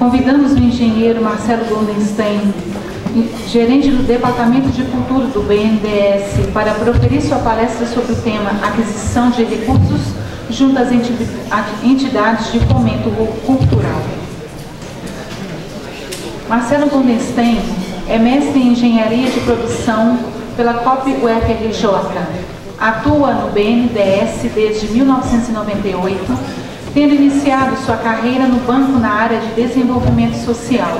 Convidamos o engenheiro Marcelo Goldenstein, gerente do Departamento de Cultura do BNDES, para proferir sua palestra sobre o tema Aquisição de Recursos junto às entidades de fomento cultural. Marcelo Goldenstein é mestre em Engenharia de Produção pela COP UFRJ. Atua no BNDES desde 1998, tendo iniciado sua carreira no banco na área de desenvolvimento social.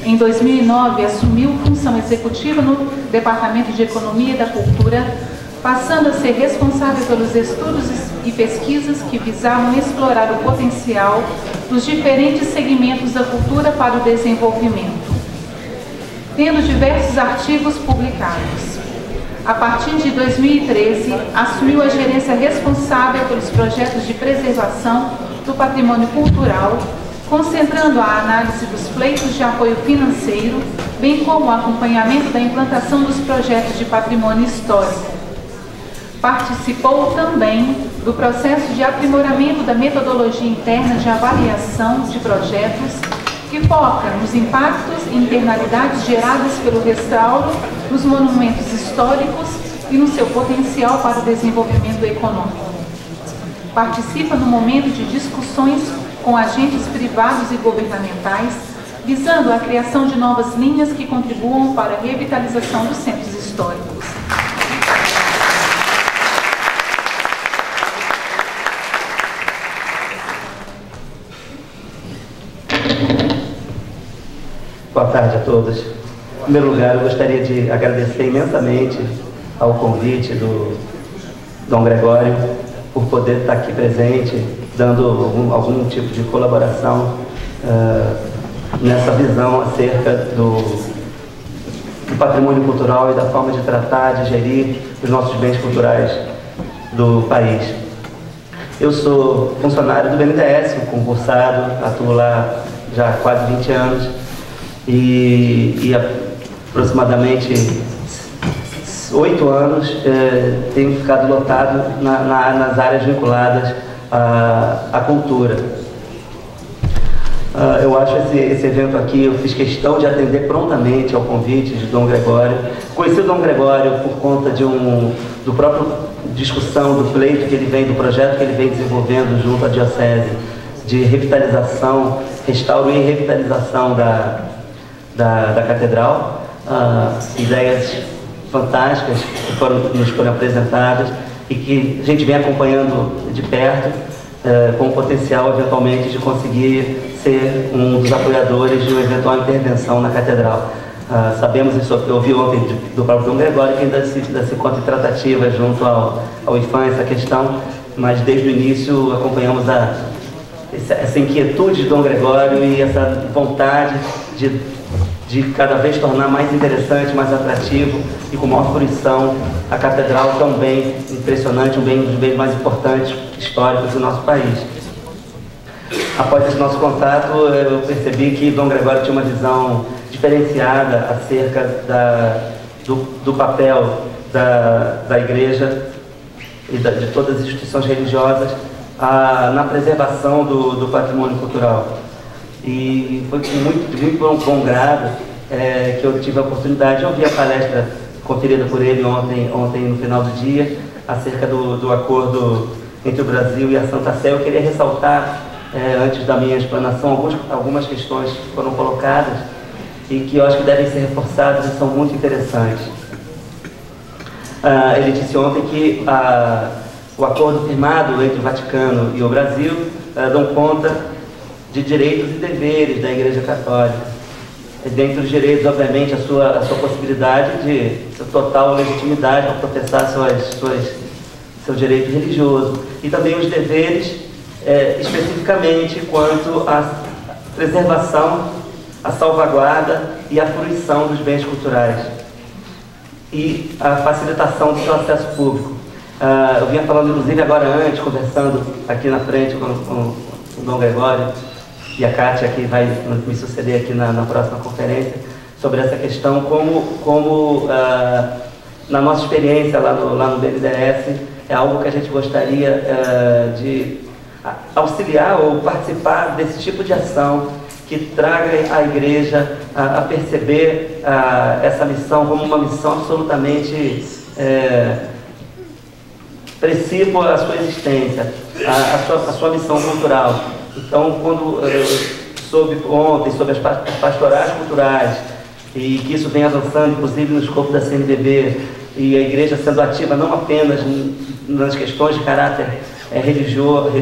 Em 2009, assumiu função executiva no Departamento de Economia e da Cultura, passando a ser responsável pelos estudos e pesquisas que visavam explorar o potencial dos diferentes segmentos da cultura para o desenvolvimento, tendo diversos artigos publicados. A partir de 2013, assumiu a gerência responsável pelos projetos de preservação do patrimônio cultural, concentrando a análise dos pleitos de apoio financeiro, bem como o acompanhamento da implantação dos projetos de patrimônio histórico. Participou também do processo de aprimoramento da metodologia interna de avaliação de projetos, que foca nos impactos e internalidades geradas pelo restauro dos monumentos históricos e no seu potencial para o desenvolvimento econômico. Participa no momento de discussões com agentes privados e governamentais, visando a criação de novas linhas que contribuam para a revitalização dos centros históricos. Boa tarde a todos. Em primeiro lugar, eu gostaria de agradecer imensamente ao convite do Dom Gregório por poder estar aqui presente, dando algum tipo de colaboração nessa visão acerca do patrimônio cultural e da forma de tratar, de gerir os nossos bens culturais do país. Eu sou funcionário do BNDES, concursado, atuo lá já há quase 20 anos e aproximadamente 8 anos tenho ficado lotado nas áreas vinculadas à cultura. Eu acho esse evento aqui, eu fiz questão de atender prontamente ao convite de Dom Gregório. Conheci o Dom Gregório por conta do próprio discussão do pleito que ele vem, do projeto que ele vem desenvolvendo junto à Diocese de revitalização, restauro e revitalização da Catedral. Ideias fantásticas que nos foram apresentadas e que a gente vem acompanhando de perto, com o potencial, eventualmente, de conseguir ser um dos apoiadores de uma eventual intervenção na Catedral. Sabemos isso, eu ouvi ontem do próprio Dom Gregório, que ainda se encontra em tratativa junto ao IFAM essa questão, mas desde o início acompanhamos essa inquietude de Dom Gregório e essa vontade de cada vez tornar mais interessante, mais atrativo e com maior fruição a Catedral, tão bem impressionante, um dos bens mais importantes históricos do nosso país. Após esse nosso contato, eu percebi que Dom Gregório tinha uma visão diferenciada acerca do papel da Igreja e de todas as instituições religiosas na preservação do patrimônio cultural. E foi com muito bom grado que eu tive a oportunidade de ouvir a palestra conferida por ele ontem no final do dia, acerca do acordo entre o Brasil e a Santa Sé. Eu queria ressaltar, antes da minha explanação, algumas questões que foram colocadas e que eu acho que devem ser reforçadas e são muito interessantes. Ele disse ontem que o acordo firmado entre o Vaticano e o Brasil dão conta de direitos e deveres da Igreja Católica. Dentre os direitos, obviamente, a sua possibilidade de total legitimidade para professar seu direito religioso. E também os deveres, especificamente, quanto à preservação, à salvaguarda e à fruição dos bens culturais e a facilitação do seu acesso público. Eu vinha falando, inclusive, agora antes, conversando aqui na frente com o Dom Gregório, e a Kátia, que vai me suceder aqui na próxima conferência, sobre essa questão, como na nossa experiência lá no BNDES, é algo que a gente gostaria de auxiliar ou participar desse tipo de ação que traga a igreja a perceber essa missão como uma missão absolutamente precípua à sua existência, a sua missão cultural. Então, quando soube ontem sobre as pastorais culturais, e que isso vem avançando, inclusive no escopo da CNBB, e a igreja sendo ativa não apenas nas questões de caráter religioso,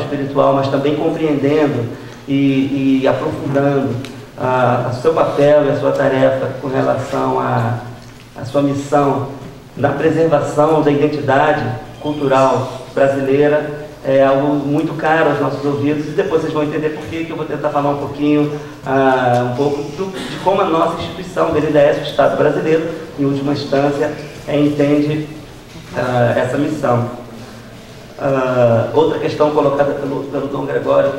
espiritual, mas também compreendendo e aprofundando o seu papel e a sua tarefa com relação à sua missão na preservação da identidade cultural brasileira, é algo muito caro aos nossos ouvidos, e depois vocês vão entender por que eu vou tentar falar um pouquinho, um pouco de como a nossa instituição, o BNDES, o Estado brasileiro, em última instância, entende essa missão. Outra questão colocada pelo Dom Gregório,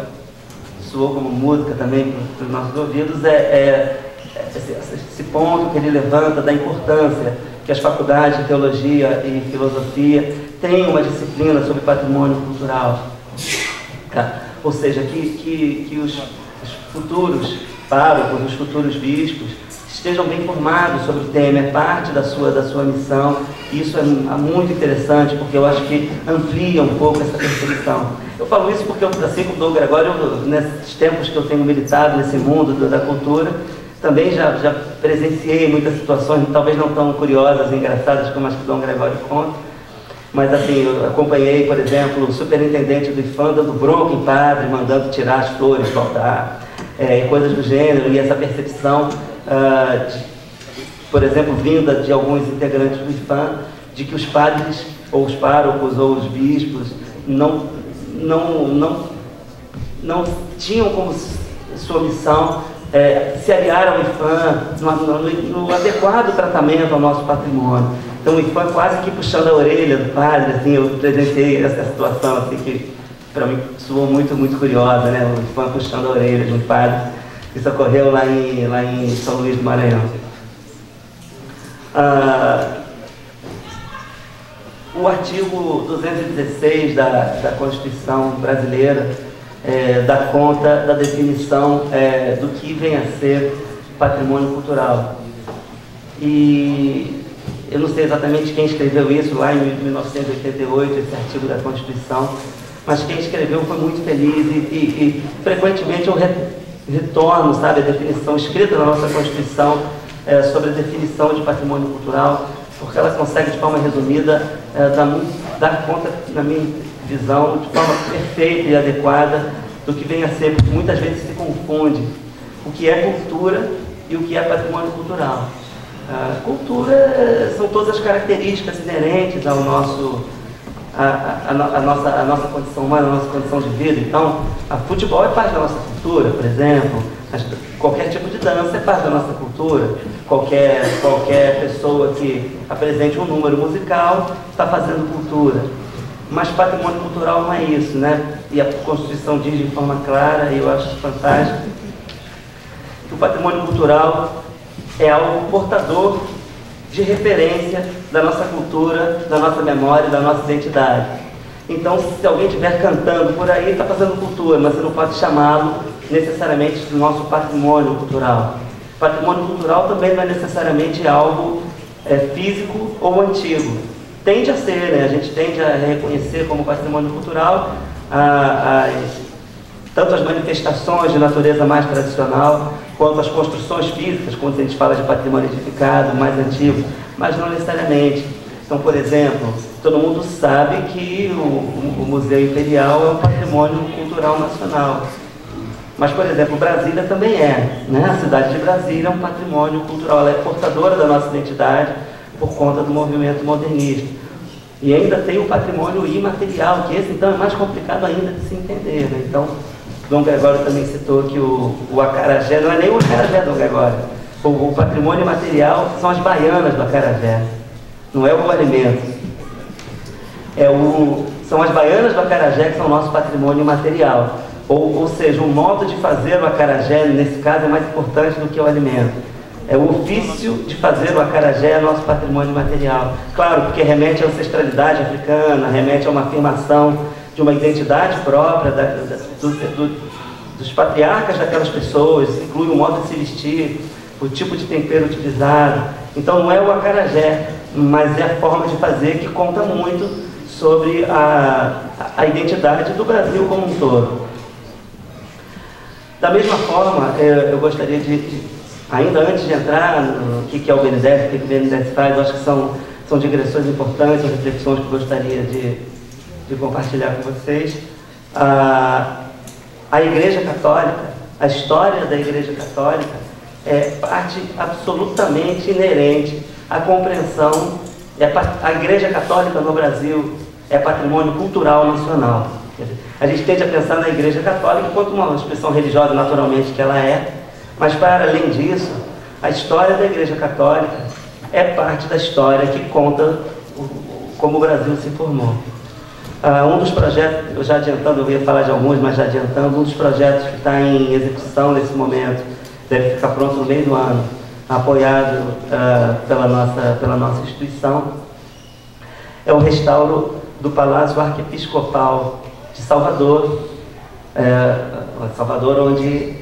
soou como música também para os nossos ouvidos, esse ponto que ele levanta da importância que as faculdades de teologia e filosofia têm uma disciplina sobre patrimônio cultural. Ou seja, que os futuros párocos, os futuros bispos, estejam bem formados sobre o tema, é parte da sua missão. Isso é muito interessante, porque eu acho que amplia um pouco essa percepção. Eu falo isso porque, assim como o Dom Gregório, nesses tempos que eu tenho militado nesse mundo da cultura, também já presenciei muitas situações, talvez não tão curiosas e engraçadas como as que o Dom Gregório conta, mas assim, eu acompanhei, por exemplo, o superintendente do IFAM dando bronca em padre, mandando tirar as flores do altar, coisas do gênero, e essa percepção, por exemplo, vinda de alguns integrantes do IFAM, de que os padres, ou os párocos, ou os bispos, não tinham como sua missão se aliar ao IFAM no adequado tratamento ao nosso patrimônio. Então o IFAM quase que puxando a orelha do padre, assim, eu presenciei essa situação assim, que para mim soou muito, muito curiosa, né? O IFAM puxando a orelha de um padre. Isso ocorreu lá em São Luís do Maranhão. O artigo 216 da Constituição brasileira dá conta da definição do que vem a ser patrimônio cultural. E eu não sei exatamente quem escreveu isso lá em 1988, esse artigo da Constituição, mas quem escreveu foi muito feliz e frequentemente eu retorno, sabe, a definição escrita na nossa Constituição sobre a definição de patrimônio cultural, porque ela consegue, de forma resumida, dar conta, na minha visão, de forma perfeita e adequada do que vem a ser, porque muitas vezes se confunde o que é cultura e o que é patrimônio cultural. Cultura são todas as características inerentes ao a nossa condição humana, a nossa condição de vida. Então, futebol é parte da nossa cultura, por exemplo. Qualquer tipo de dança é parte da nossa cultura. Qualquer pessoa que apresente um número musical está fazendo cultura. Mas patrimônio cultural não é isso, né? E a Constituição diz de forma clara, e eu acho fantástico, que o patrimônio cultural é algo portador de referência da nossa cultura, da nossa memória, da nossa identidade. Então, se alguém estiver cantando por aí, está fazendo cultura, mas você não pode chamá-lo necessariamente do nosso patrimônio cultural. Patrimônio cultural também não é necessariamente algo físico ou antigo. Tende a ser, né? A gente tende a reconhecer como patrimônio cultural tanto as manifestações de natureza mais tradicional, quanto as construções físicas, quando a gente fala de patrimônio edificado, mais antigo, mas não necessariamente. Então, por exemplo, todo mundo sabe que o Museu Imperial é um patrimônio cultural nacional. Mas, por exemplo, Brasília também né? A cidade de Brasília é um patrimônio cultural, ela é portadora da nossa identidade por conta do movimento modernista. E ainda tem o patrimônio imaterial, que esse então é mais complicado ainda de se entender, né? Então, Dom Gregório também citou que o acarajé, não é nem o acarajé, Dom Gregório. O patrimônio material são as baianas do acarajé, não é o alimento. São as baianas do acarajé que são o nosso patrimônio material. Ou seja, o modo de fazer o acarajé, nesse caso, é mais importante do que o alimento. O ofício de fazer o acarajé é nosso patrimônio material. Claro, porque remete à ancestralidade africana, remete a uma afirmação de uma identidade própria dos patriarcas daquelas pessoas, inclui o modo de se vestir, o tipo de tempero utilizado. Então não é o acarajé, mas é a forma de fazer que conta muito sobre a identidade do Brasil como um todo. Da mesma forma, eu gostaria ainda antes de entrar no que é o BNDES, o que o BNDES faz, eu acho que são digressões importantes, reflexões que eu gostaria de compartilhar com vocês. A Igreja Católica, a história da Igreja Católica é parte absolutamente inerente à compreensão. A Igreja Católica no Brasil é patrimônio cultural nacional. A gente tende a pensar na Igreja Católica enquanto uma expressão religiosa, naturalmente, que ela é, mas, para além disso, a história da Igreja Católica é parte da história que conta como o Brasil se formou. Um dos projetos, eu já adiantando, eu ia falar de alguns, mas já adiantando, um dos projetos que está em execução nesse momento, deve ficar pronto no meio do ano, apoiado pela nossa instituição, é o restauro do Palácio Arquiepiscopal de Salvador, onde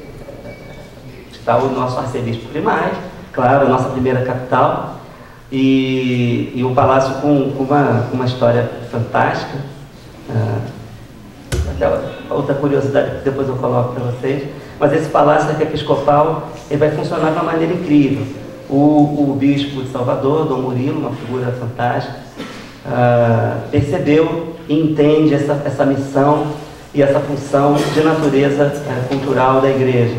está o nosso arcebispo primário, claro, a nossa primeira capital, e o palácio com uma história fantástica. Outra curiosidade que depois eu coloco para vocês, mas esse palácio arquiepiscopal ele vai funcionar de uma maneira incrível. O bispo de Salvador, Dom Murilo, uma figura fantástica, percebeu e entende essa missão e essa função de natureza cultural da igreja.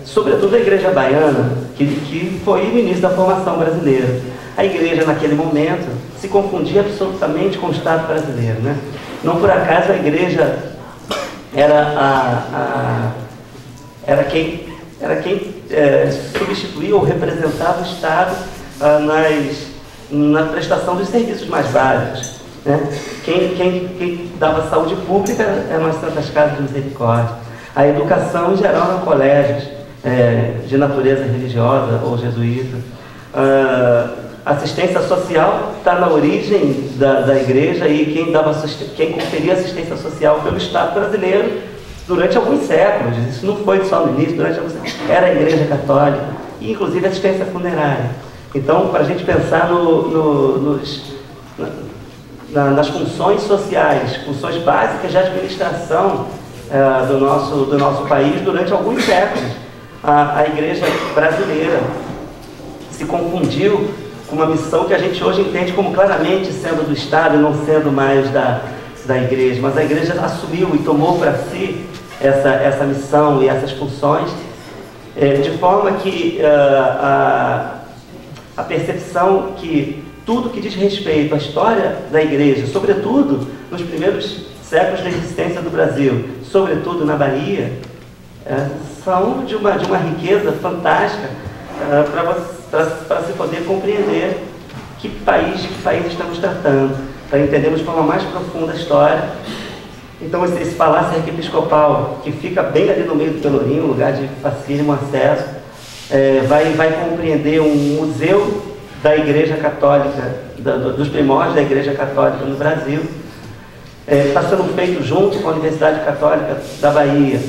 Sobretudo a igreja baiana, que foi o início da formação brasileira. A igreja, naquele momento, se confundia absolutamente com o Estado brasileiro, né? Não por acaso a igreja era quem substituía ou representava o Estado na prestação dos serviços mais básicos, né? Quem dava saúde pública eram as Santas Casas de Misericórdia. A educação, em geral, eram colégios de natureza religiosa ou jesuíta. Assistência social está na origem da igreja, e quem conferia assistência social pelo Estado brasileiro durante alguns séculos, isso não foi só no início, durante alguns séculos, era a Igreja Católica, e inclusive assistência funerária. Então, para a gente pensar nas funções sociais, funções básicas de administração do nosso país durante alguns séculos, a Igreja brasileira se confundiu com uma missão que a gente hoje entende como claramente sendo do Estado e não sendo mais da Igreja, mas a Igreja assumiu e tomou para si essa missão e essas funções, de forma que a percepção que tudo que diz respeito à história da Igreja, sobretudo nos primeiros séculos da existência do Brasil, sobretudo na Bahia, são de uma riqueza fantástica para se poder compreender que país estamos tratando, para entendermos de forma mais profunda a história. Então esse palácio arquiepiscopal, que fica bem ali no meio do Pelourinho, um lugar de facílimo acesso, vai compreender um museu da Igreja Católica, dos primórdios da Igreja Católica no Brasil. Está sendo feito junto com a Universidade Católica da Bahia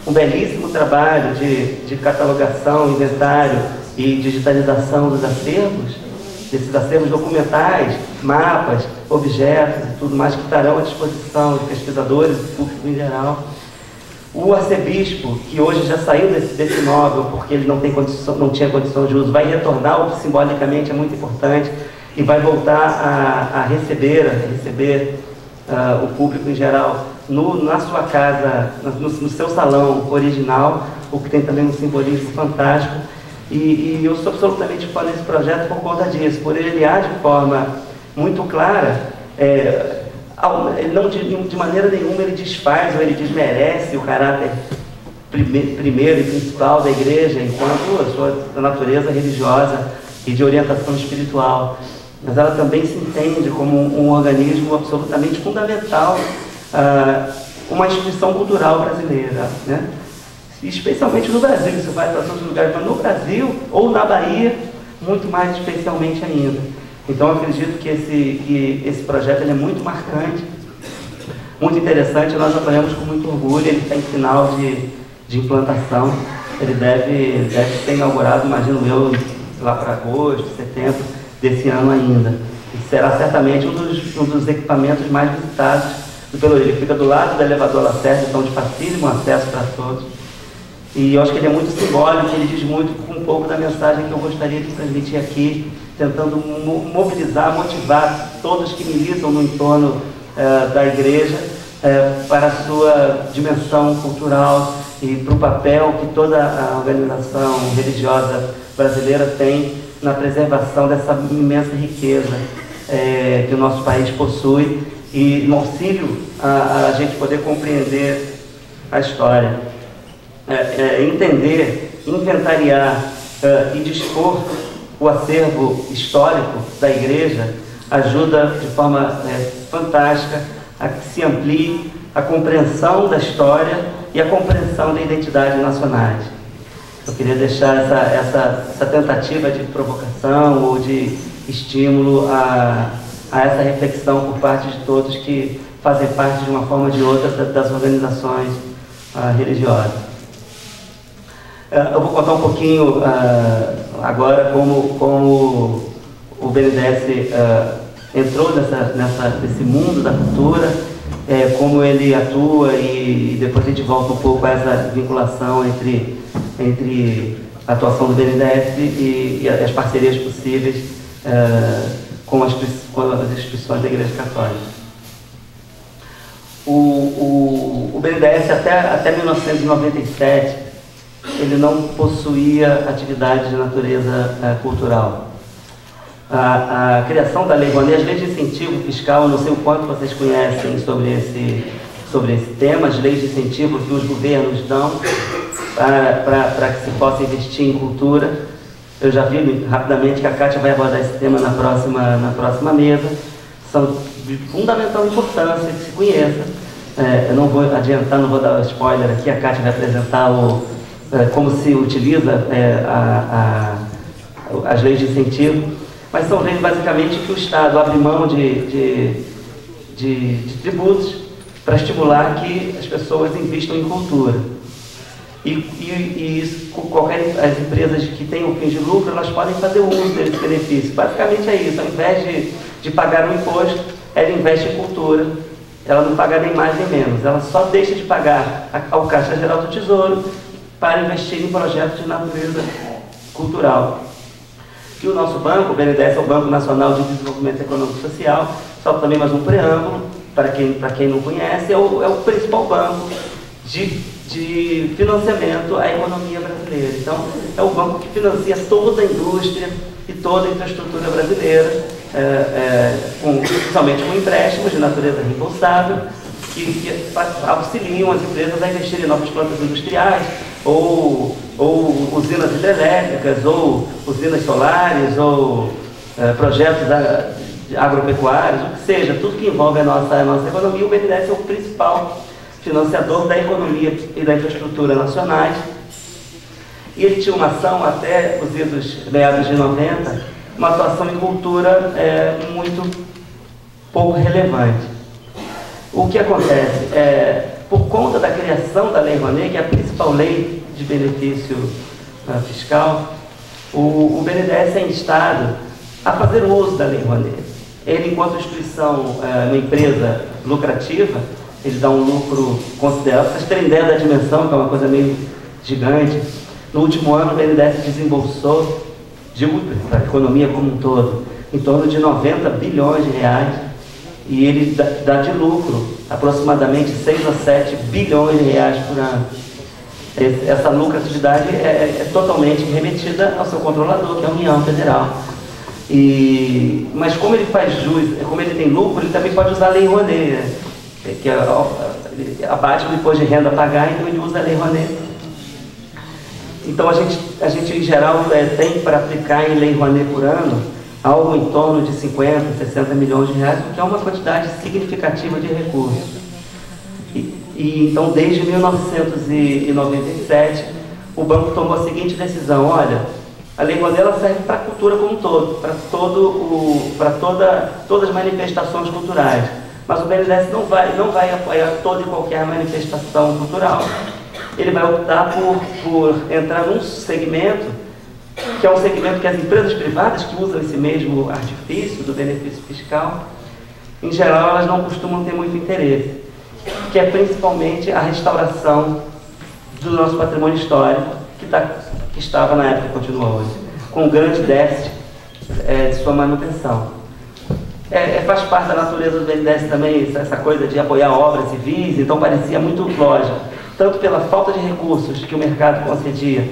um belíssimo trabalho de catalogação, inventário e digitalização dos acervos, desses acervos documentais, mapas, objetos e tudo mais que estarão à disposição de pesquisadores e público em geral. O arcebispo, que hoje já saiu desse imóvel porque ele não tinha condição de uso, vai retornar, o que simbolicamente é muito importante, e vai voltar a receber o público em geral na sua casa, no seu salão original, o que tem também um simbolismo fantástico. E eu sou absolutamente fã desse projeto por conta disso, por ele olhar de forma muito clara, de maneira nenhuma ele desfaz ou ele desmerece o caráter primeiro e principal da igreja enquanto a sua natureza religiosa e de orientação espiritual, mas ela também se entende como um organismo absolutamente fundamental, uma instituição cultural brasileira, né? Especialmente no Brasil, isso vai para todos os lugares, mas no Brasil ou na Bahia, muito mais especialmente ainda. Então eu acredito que esse projeto ele é muito marcante muito interessante, nós apoiamos com muito orgulho, ele está em final de implantação, ele deve ser inaugurado, imagino eu, lá para agosto, setembro desse ano ainda. E será certamente um dos equipamentos mais visitados do Pelourinho. Ele fica do lado do elevador Lacerda, então de facílimo acesso para todos. E eu acho que ele é muito simbólico, ele diz muito com um pouco da mensagem que eu gostaria de transmitir aqui, tentando mobilizar, motivar todos que militam no entorno da igreja para a sua dimensão cultural e para o papel que toda a organização religiosa brasileira tem na preservação dessa imensa riqueza que o nosso país possui e no auxílio a gente poder compreender a história, entender, inventariar e dispor o acervo histórico da igreja ajuda de forma fantástica a que se amplie a compreensão da história e a compreensão da identidade nacionais. Eu queria deixar essa tentativa de provocação ou de estímulo a essa reflexão por parte de todos que fazem parte de uma forma ou de outra das organizações religiosas. Eu vou contar um pouquinho agora como o BNDES entrou nesse mundo da cultura, como ele atua e depois a gente volta um pouco a essa vinculação entre a atuação do BNDES e as parcerias possíveis com as instituições da Igreja Católica. O BNDES até 1997 ele não possuía atividade de natureza cultural. A criação da Lei Rouanet, as leis de incentivo fiscal, eu não sei o quanto vocês conhecem sobre esse tema, as leis de incentivo que os governos dão para que se possa investir em cultura. Eu já vi rapidamente que a Kátia vai abordar esse tema na próxima mesa. São de fundamental importância que se conheça. Eu não vou adiantar, não vou dar spoiler aqui, a Kátia vai apresentar como se utiliza as leis de incentivo, mas são leis basicamente que o Estado abre mão de tributos para estimular que as pessoas investam em cultura. As empresas que têm fins de lucro, elas podem fazer uso desse benefício. Basicamente é isso, ao invés de pagar um imposto, ela investe em cultura, ela não paga nem mais nem menos, ela só deixa de pagar ao Caixa Geral do Tesouro para investir em projetos de natureza cultural. Que o nosso banco, o BNDES, é o Banco Nacional de Desenvolvimento Econômico e Social, só também mais um preâmbulo, para quem não conhece, é o principal banco de financiamento à economia brasileira. Então, é o banco que financia toda a indústria e toda a infraestrutura brasileira, principalmente com empréstimos de natureza reembolsável, que auxiliam as empresas a investir em novas plantas industriais, ou usinas hidrelétricas, ou usinas solares, ou projetos agropecuários, o que seja, tudo que envolve a nossa economia. O BNDES é o principal financiador da economia e da infraestrutura nacionais. E ele tinha uma ação até os idos meados de 90, uma atuação em cultura muito pouco relevante. O que acontece? Por conta da criação da Lei Rouanet, que é a principal lei de benefício fiscal, o BNDES é instado a fazer uso da Lei Rouanet. Ele, enquanto instituição, uma empresa lucrativa, ele dá um lucro considerável. Vocês terem ideia da dimensão, que é uma coisa meio gigante. No último ano, o BNDES desembolsou, para a economia como um todo, em torno de 90 bilhões de reais, e ele dá de lucro aproximadamente 6 a 7 bilhões de reais por ano. Essa lucratividade é totalmente remetida ao seu controlador, que é a União Federal. Mas como ele faz jus, como ele tem lucro, ele também pode usar a Lei Rouanet, que abate o imposto de renda a pagar, então ele usa a Lei Rouanet. Então a gente em geral tem para aplicar em Lei Rouanet por ano algo em torno de 50, 60 milhões de reais, o que é uma quantidade significativa de recursos. Então, desde 1997, o banco tomou a seguinte decisão: olha, a Lei Rouanet ela serve para a cultura como um todo, para todas as manifestações culturais, Mas o BNDES não vai apoiar toda e qualquer manifestação cultural. Ele vai optar por entrar num segmento, que é um segmento que as empresas privadas que usam esse mesmo artifício do benefício fiscal, em geral, elas não costumam ter muito interesse, que é principalmente a restauração do nosso patrimônio histórico, que estava na época e continua hoje, com um grande déficit de sua manutenção. Faz parte da natureza do BNDES também essa coisa de apoiar obras civis, então parecia muito lógico, tanto pela falta de recursos que o mercado concedia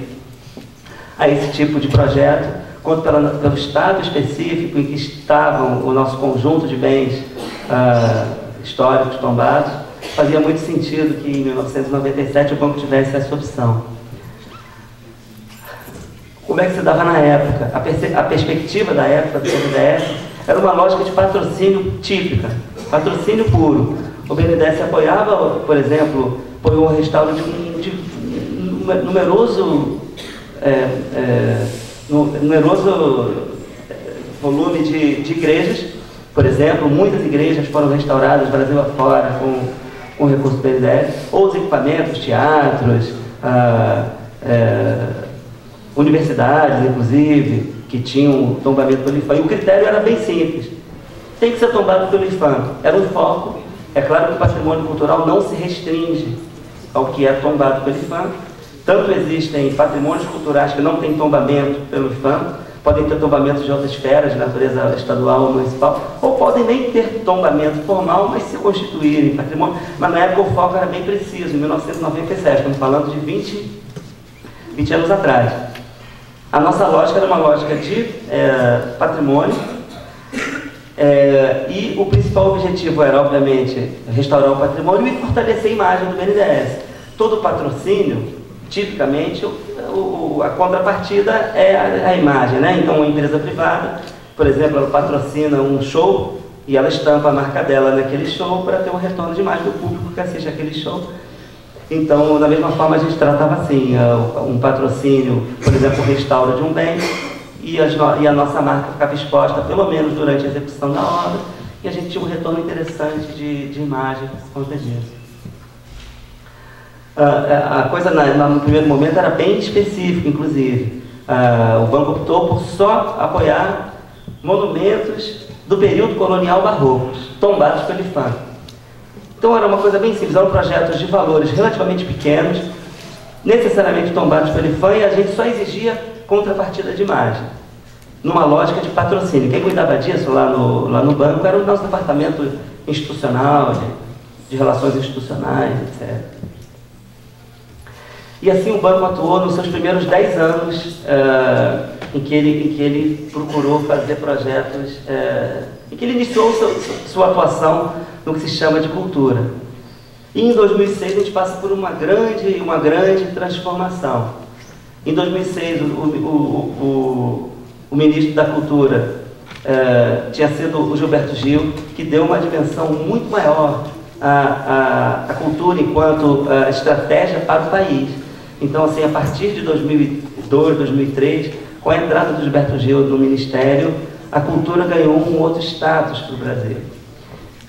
a esse tipo de projeto, quanto pelo estado específico em que estavam o nosso conjunto de bens históricos tombados. Fazia muito sentido que em 1997 o banco tivesse essa opção. Como é que se dava na época? A perspectiva da época do BNDES era uma lógica de patrocínio típica, patrocínio puro. O BNDES apoiava, por exemplo, apoiou o restauro de numeroso volume de igrejas. Por exemplo, muitas igrejas foram restauradas Brasil afora com recurso do BNDES, outros equipamentos, teatros, universidades, inclusive, que tinham tombamento pelo IFAM. E o critério era bem simples: tem que ser tombado pelo IFAM. Era um foco. É claro que o patrimônio cultural não se restringe ao que é tombado pelo IFAM. Tanto existem patrimônios culturais que não têm tombamento pelo IFAM, podem ter tombamentos de outras esferas, de natureza estadual ou municipal, ou podem nem ter tombamento formal, mas se constituírem patrimônio. Mas na época o foco era bem preciso, em 1997, estamos falando de 20 anos atrás. A nossa lógica era uma lógica de patrimônio, e o principal objetivo era, obviamente, restaurar o patrimônio e fortalecer a imagem do BNDES. Todo patrocínio, tipicamente, a contrapartida é a imagem, né? Então, uma empresa privada, por exemplo, ela patrocina um show e ela estampa a marca dela naquele show para ter um retorno de imagem do público que assiste aquele show. Então, da mesma forma, a gente tratava assim, um patrocínio, por exemplo, o restauro de um bem, e a nossa marca ficava exposta, pelo menos durante a execução da obra, e a gente tinha um retorno interessante de imagem por conta disso. A coisa no primeiro momento era bem específica, inclusive. O banco optou por só apoiar monumentos do período colonial barrocos, tombados pelo IFAM. Então era uma coisa bem simples, eram projetos de valores relativamente pequenos, necessariamente tombados pelo IFAM, e a gente só exigia contrapartida de imagem, numa lógica de patrocínio. Quem cuidava disso lá no banco era o nosso departamento institucional, de relações institucionais, etc. E assim o banco atuou nos seus primeiros 10 anos, em que ele procurou fazer projetos, em que ele iniciou sua atuação no que se chama de cultura. E em 2006 a gente passa por uma grande transformação. Em 2006 o ministro da Cultura tinha sido o Gilberto Gil, que deu uma dimensão muito maior à cultura enquanto estratégia para o país. Então, assim, a partir de 2002, 2003, com a entrada do Gilberto Gil no Ministério, a cultura ganhou um outro status para o Brasil.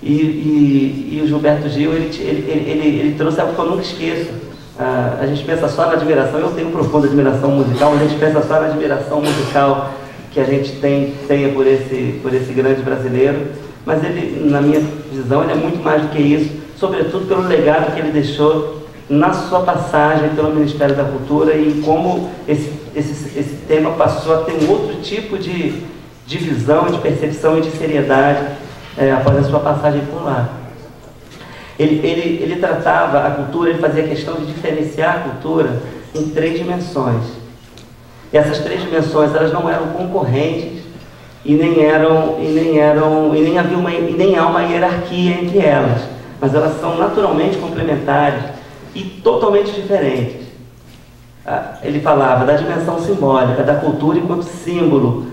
E o Gilberto Gil, ele trouxe algo que eu nunca esqueço. A gente pensa só na admiração, eu tenho profunda admiração musical, a gente pensa só na admiração musical que a gente tenha por esse grande brasileiro, mas ele, na minha visão, ele é muito mais do que isso, sobretudo pelo legado que ele deixou na sua passagem pelo Ministério da Cultura e como esse tema passou a ter um outro tipo de visão, de percepção e de seriedade após a sua passagem por lá. Ele tratava a cultura, ele fazia questão de diferenciar a cultura em 3 dimensões. E essas 3 dimensões, elas não eram concorrentes e nem há uma hierarquia entre elas, mas elas são naturalmente complementares e totalmente diferentes. Ele falava da dimensão simbólica, da cultura enquanto símbolo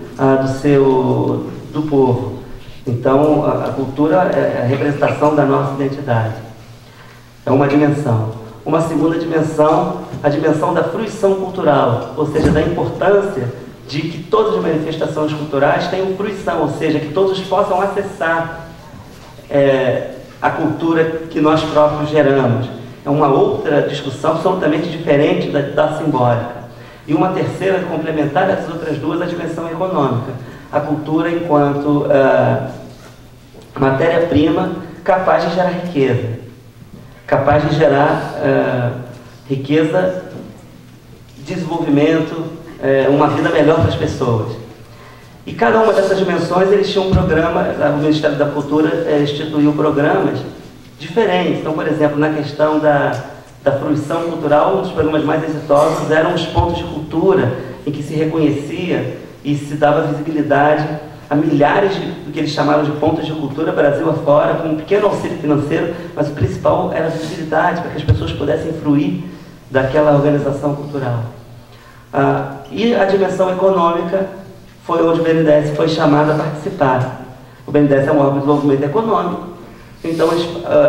do povo. Então, a cultura é a representação da nossa identidade. É uma dimensão. Uma segunda dimensão, a dimensão da fruição cultural, ou seja, da importância de que todas as manifestações culturais tenham fruição, ou seja, que todos possam acessar a cultura que nós próprios geramos. É uma outra discussão absolutamente diferente da simbólica. E uma terceira, complementar às outras duas, a dimensão econômica. A cultura enquanto matéria-prima capaz de gerar riqueza. Capaz de gerar riqueza, desenvolvimento, uma vida melhor para as pessoas. E cada uma dessas dimensões, eles tinham um programa, o Ministério da Cultura instituiu programas diferentes. Então, por exemplo, na questão da fruição cultural, um dos programas mais exitosos eram os pontos de cultura, em que se reconhecia e se dava visibilidade a milhares do que eles chamaram de pontos de cultura Brasil afora, com um pequeno auxílio financeiro, mas o principal era a visibilidade, para que as pessoas pudessem fruir daquela organização cultural. E a dimensão econômica foi onde o BNDES foi chamado a participar. O BNDES é um órgão de desenvolvimento econômico, então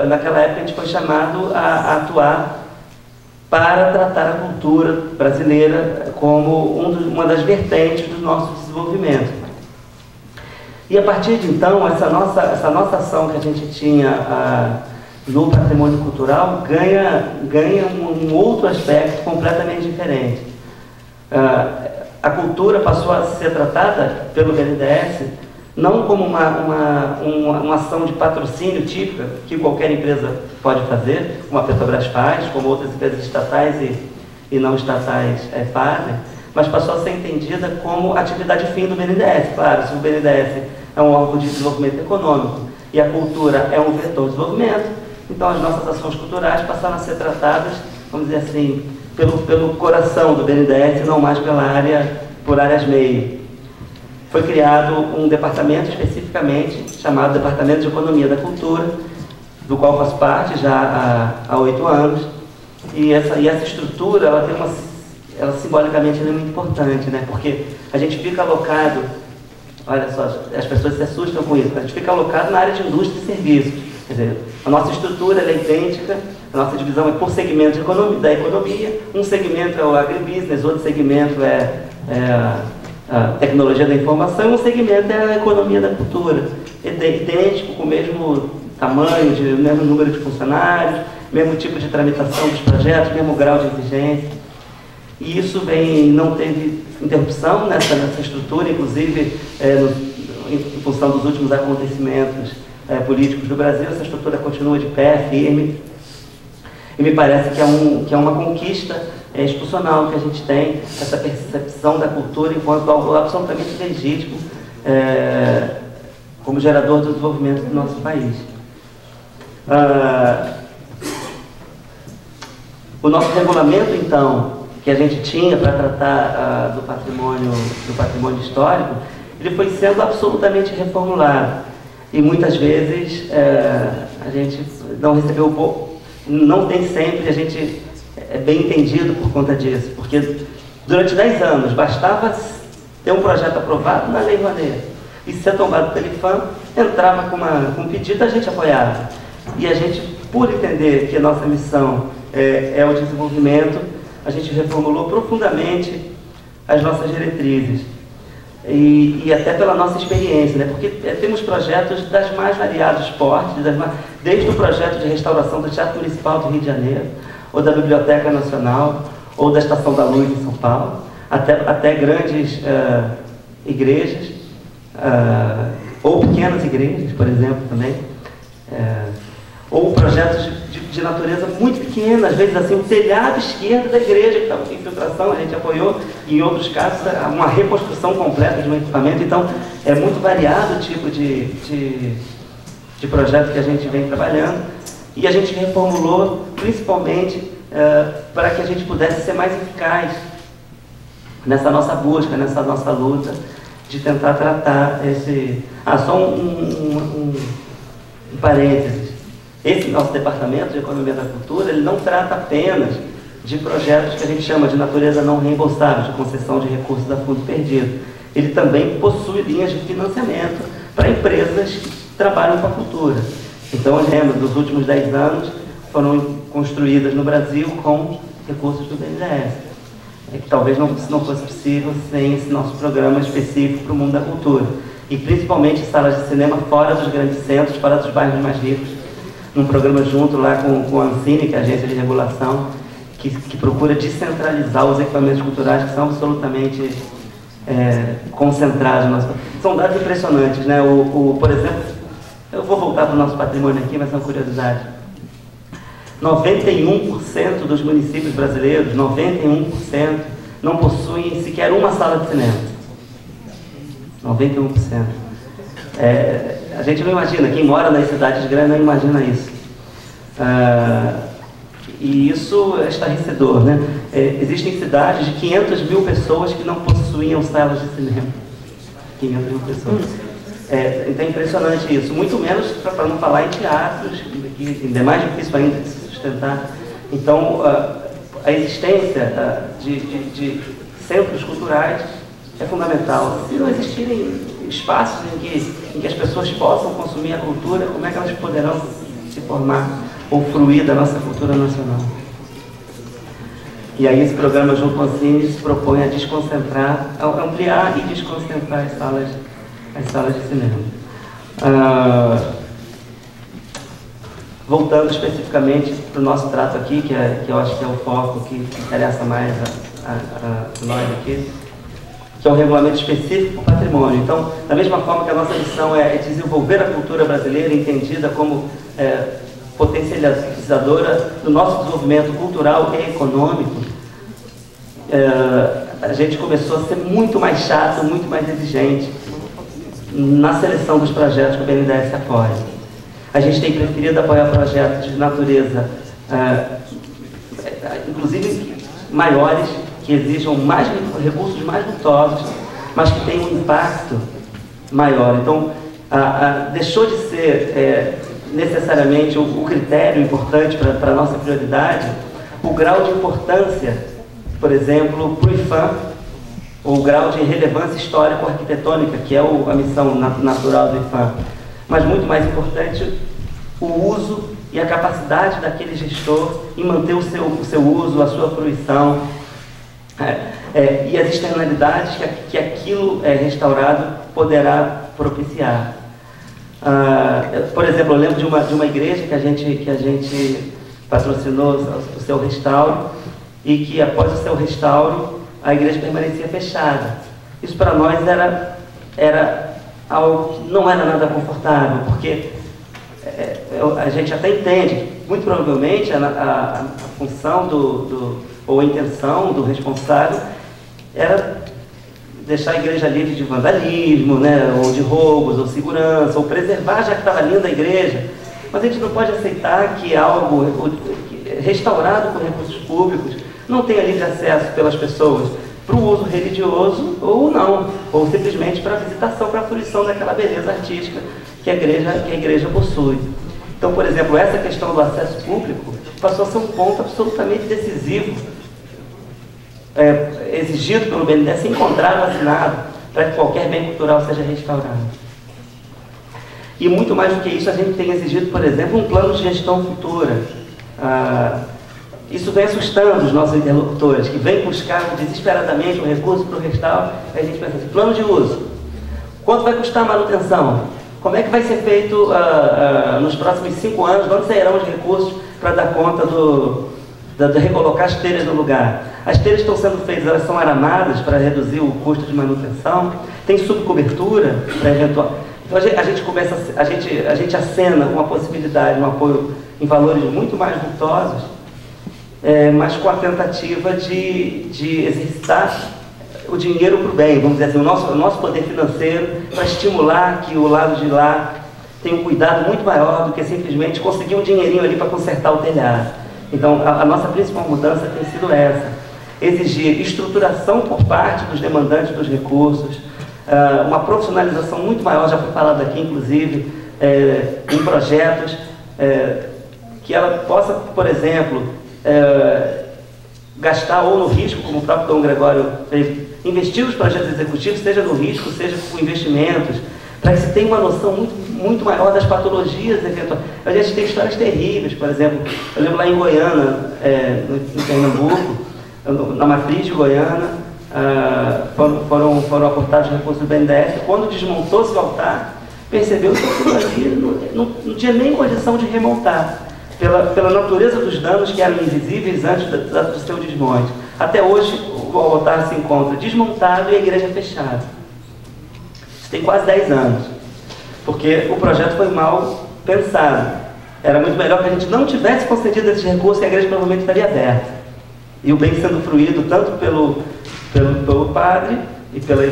naquela época a gente foi chamado a atuar para tratar a cultura brasileira como uma das vertentes do nosso desenvolvimento. E a partir de então, essa nossa ação que a gente tinha no patrimônio cultural ganha um outro aspecto completamente diferente. A cultura passou a ser tratada pelo BNDES não como uma ação de patrocínio típica que qualquer empresa pode fazer, como a Petrobras faz, como outras empresas estatais e não estatais fazem, mas passou a ser entendida como atividade fim do BNDES. Claro, se o BNDES é um órgão de desenvolvimento econômico e a cultura é um vetor de desenvolvimento, então as nossas ações culturais passaram a ser tratadas, vamos dizer assim, pelo coração do BNDES e não mais por áreas meio. Foi criado um departamento especificamente chamado Departamento de Economia da Cultura, do qual faço parte já há 8 anos, e essa estrutura, ela simbolicamente é muito importante, né? Porque a gente fica alocado, olha só, as pessoas se assustam com isso, a gente fica alocado na área de indústria e serviços. Quer dizer, a nossa estrutura é idêntica, a nossa divisão é por segmento da economia, um segmento é o agribusiness, outro segmento é a tecnologia da informação, e um segmento é a economia da cultura. Idêntico, com o mesmo tamanho, mesmo número de funcionários, mesmo tipo de tramitação dos projetos, mesmo grau de exigência. E isso não teve interrupção nessa estrutura, inclusive em função dos últimos acontecimentos políticos do Brasil, essa estrutura continua de pé, firme. E me parece que é uma conquista institucional que a gente tem, essa percepção da cultura enquanto algo absolutamente legítimo como gerador do desenvolvimento do nosso país. O nosso regulamento, então, que a gente tinha para tratar do patrimônio histórico, ele foi sendo absolutamente reformulado. E muitas vezes a gente não recebeu, não tem sempre, a gente é bem entendido por conta disso, porque durante 10 anos bastava ter um projeto aprovado na Lei Rouanet e ser tombado pelo IPHAN, entrava com um pedido, a gente apoiava. E a gente, por entender que a nossa missão é o desenvolvimento, a gente reformulou profundamente as nossas diretrizes. E até pela nossa experiência, né? Porque temos projetos das mais variados portes, desde o projeto de restauração do Teatro Municipal do Rio de Janeiro, ou da Biblioteca Nacional, ou da Estação da Luz em São Paulo, até grandes igrejas, ou pequenas igrejas, por exemplo, também, ou projetos de natureza muito pequena, às vezes assim, o telhado esquerdo da igreja que estava com infiltração, a gente apoiou, e em outros casos, uma reconstrução completa de um equipamento. Então, é muito variado o tipo de projeto que a gente vem trabalhando, e a gente reformulou principalmente para que a gente pudesse ser mais eficaz nessa nossa busca, nessa nossa luta de tentar tratar esse... só um parênteses. Esse nosso Departamento de Economia da Cultura, ele não trata apenas de projetos que a gente chama de natureza não reembolsável, de concessão de recursos a fundo perdido. Ele também possui linhas de financiamento para empresas que trabalham com a cultura. Então, eu lembro, dos últimos 10 anos, foram construídas no Brasil com recursos do BNDES. Que talvez não fosse possível sem esse nosso programa específico para o mundo da cultura. E principalmente salas de cinema fora dos grandes centros, fora dos bairros mais ricos, num programa junto lá com a Ancine, que é a agência de regulação, que procura descentralizar os equipamentos culturais que são absolutamente concentrados. São dados impressionantes, né? Por exemplo, eu vou voltar para o nosso patrimônio aqui, mas é uma curiosidade. 91% dos municípios brasileiros, 91%, não possuem sequer uma sala de cinema. 91%. A gente não imagina, quem mora nas cidades grandes não imagina isso. E isso é estarrecedor, né? Existem cidades de 500 mil pessoas que não possuíam salas de cinema. 500 mil pessoas. Então é impressionante isso. Muito menos para não falar em teatros, que ainda é mais difícil ainda de se sustentar. Então, a existência de centros culturais é fundamental. Se não existirem espaços em que as pessoas possam consumir a cultura, como é que elas poderão se formar ou fruir da nossa cultura nacional? E aí esse programa junto com a Ancine se propõe a desconcentrar, a ampliar e desconcentrar as salas de cinema. Voltando especificamente para o nosso trato aqui, que eu acho que é o foco que interessa mais a nós aqui, que é um regulamento específico para o patrimônio. Então, da mesma forma que a nossa missão é desenvolver a cultura brasileira, entendida como potencializadora do nosso desenvolvimento cultural e econômico, a gente começou a ser muito mais chato, muito mais exigente na seleção dos projetos que o BNDES apoia. A gente tem preferido apoiar projetos de natureza, inclusive maiores, que exijam recursos mais custosos, mas que têm um impacto maior. Então, deixou de ser necessariamente o critério importante para a nossa prioridade, o grau de importância, por exemplo, para o IPHAN, o grau de relevância histórico-arquitetônica, que é a missão natural do IPHAN. Mas muito mais importante, o uso e a capacidade daquele gestor em manter o seu uso, a sua fruição, e as externalidades que aquilo restaurado poderá propiciar. Por exemplo, eu lembro de uma igreja que a gente patrocinou o seu restauro, e que após o seu restauro a igreja permanecia fechada. Isso para nós era algo que não era nada confortável, porque a gente até entende que, muito provavelmente, a função ou a intenção do responsável era deixar a igreja livre de vandalismo, né, ou de roubos, ou segurança, ou preservar, já que estava linda a igreja. Mas a gente não pode aceitar que algo restaurado por recursos públicos não tenha livre acesso pelas pessoas para o uso religioso ou não, ou simplesmente para a visitação, para a fruição daquela beleza artística que a igreja possui. Então, por exemplo, essa questão do acesso público passou a ser um ponto absolutamente decisivo, exigido pelo BNDES, encontrado, assinado, para que qualquer bem cultural seja restaurado. E muito mais do que isso, a gente tem exigido, por exemplo, um plano de gestão futura. Isso vem assustando os nossos interlocutores, que vêm buscar desesperadamente um recurso para o restauro, e a gente pensa assim, plano de uso. Quanto vai custar a manutenção? Como é que vai ser feito nos próximos 5 anos? Onde sairão os recursos para dar conta de recolocar as telhas no lugar? As telhas estão sendo feitas, elas são aramadas para reduzir o custo de manutenção? Tem subcobertura para eventual... Então a gente acena com a possibilidade, um apoio em valores muito mais vultosos, mas com a tentativa de exercitar o dinheiro para o bem, vamos dizer assim, o nosso poder financeiro, para estimular que o lado de lá tenha um cuidado muito maior do que simplesmente conseguir um dinheirinho ali para consertar o telhado. Então, a nossa principal mudança tem sido essa: exigir estruturação por parte dos demandantes dos recursos, uma profissionalização muito maior, já foi falado aqui, inclusive, em projetos, que ela possa, por exemplo, gastar ou no risco, como o próprio Dom Gregório fez, investir os projetos executivos, seja no risco, seja com investimentos, para que se tenha uma noção muito maior das patologias eventuais. A gente tem histórias terríveis, por exemplo, eu lembro lá em Goiânia, em Pernambuco, na matriz de Goiânia, foram aportados recursos do BNDES. Quando desmontou-se o altar, percebeu que aquilo ali não tinha nem condição de remontar, pela natureza dos danos que eram invisíveis antes do seu desmonte. Até hoje o altar se encontra desmontado e a igreja fechada. Isso tem quase 10 anos, porque o projeto foi mal pensado. Era muito melhor que a gente não tivesse concedido esses recursos e a igreja provavelmente estaria aberta. E o bem sendo fruído tanto pelo padre e pela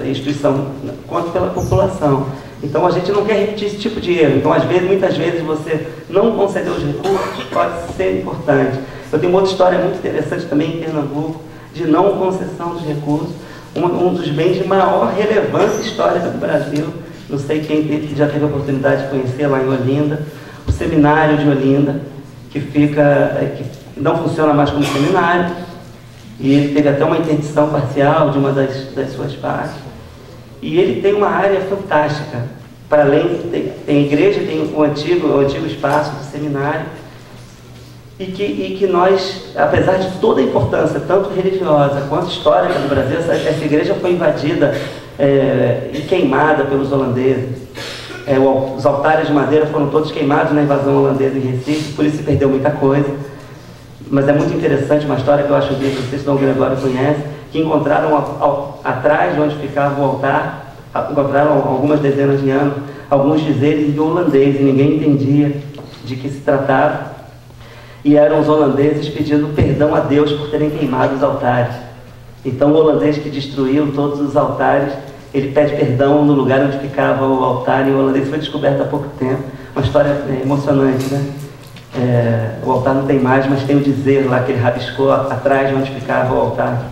instituição, quanto pela população. Então a gente não quer repetir esse tipo de erro. Então muitas vezes você não conceder os recursos pode ser importante. Eu tenho uma outra história muito interessante também em Pernambuco, de não concessão dos recursos, um dos bens de maior relevância histórica do Brasil. Não sei quem já teve a oportunidade de conhecer lá em Olinda, o seminário de Olinda, que não funciona mais como seminário, e ele teve até uma interdição parcial de uma das suas partes. E ele tem uma área fantástica. Para além, tem igreja, tem o antigo espaço do seminário, e que nós, apesar de toda a importância, tanto religiosa quanto histórica do Brasil, essa igreja foi invadida e queimada pelos holandeses. Os altares de madeira foram todos queimados na invasão holandesa em Recife, por isso se perdeu muita coisa. Mas é muito interessante uma história que eu acho que vocês, Dom Gregório, conhece, que encontraram atrás de onde ficava o altar, encontraram algumas dezenas de anos, alguns dizeres em holandês, e ninguém entendia de que se tratava. E eram os holandeses pedindo perdão a Deus por terem queimado os altares. Então o holandês que destruiu todos os altares, ele pede perdão no lugar onde ficava o altar, e o holandês foi descoberto há pouco tempo. Uma história emocionante, né? O altar não tem mais, mas tem o dizer lá que ele rabiscou atrás de onde ficava o altar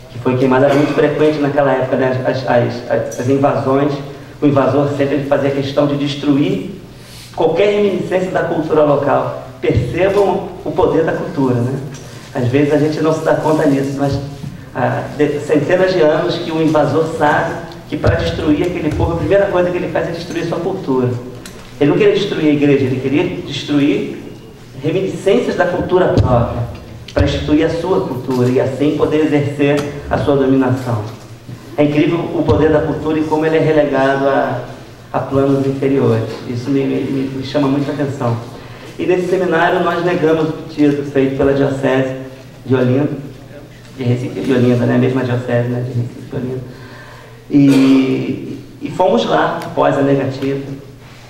que foi queimado. Era muito frequente naquela época, né? As invasões. O invasor sempre fazia questão de destruir qualquer reminiscência da cultura local. Percebam o poder da cultura, né? Às vezes a gente não se dá conta disso, mas há centenas de anos que o invasor sabe que para destruir aquele povo, a primeira coisa que ele faz é destruir sua cultura. Ele não queria destruir a igreja, ele queria destruir reminiscências da cultura própria, para instituir a sua cultura e assim poder exercer a sua dominação. É incrível o poder da cultura e como ele é relegado a planos inferiores. Isso me chama muita atenção. E nesse seminário nós negamos o pedido feito pela Diocese de Olinda, de Recife de Olinda, né? A mesma Diocese, né? De Recife de Olinda. E fomos lá, após a negativa,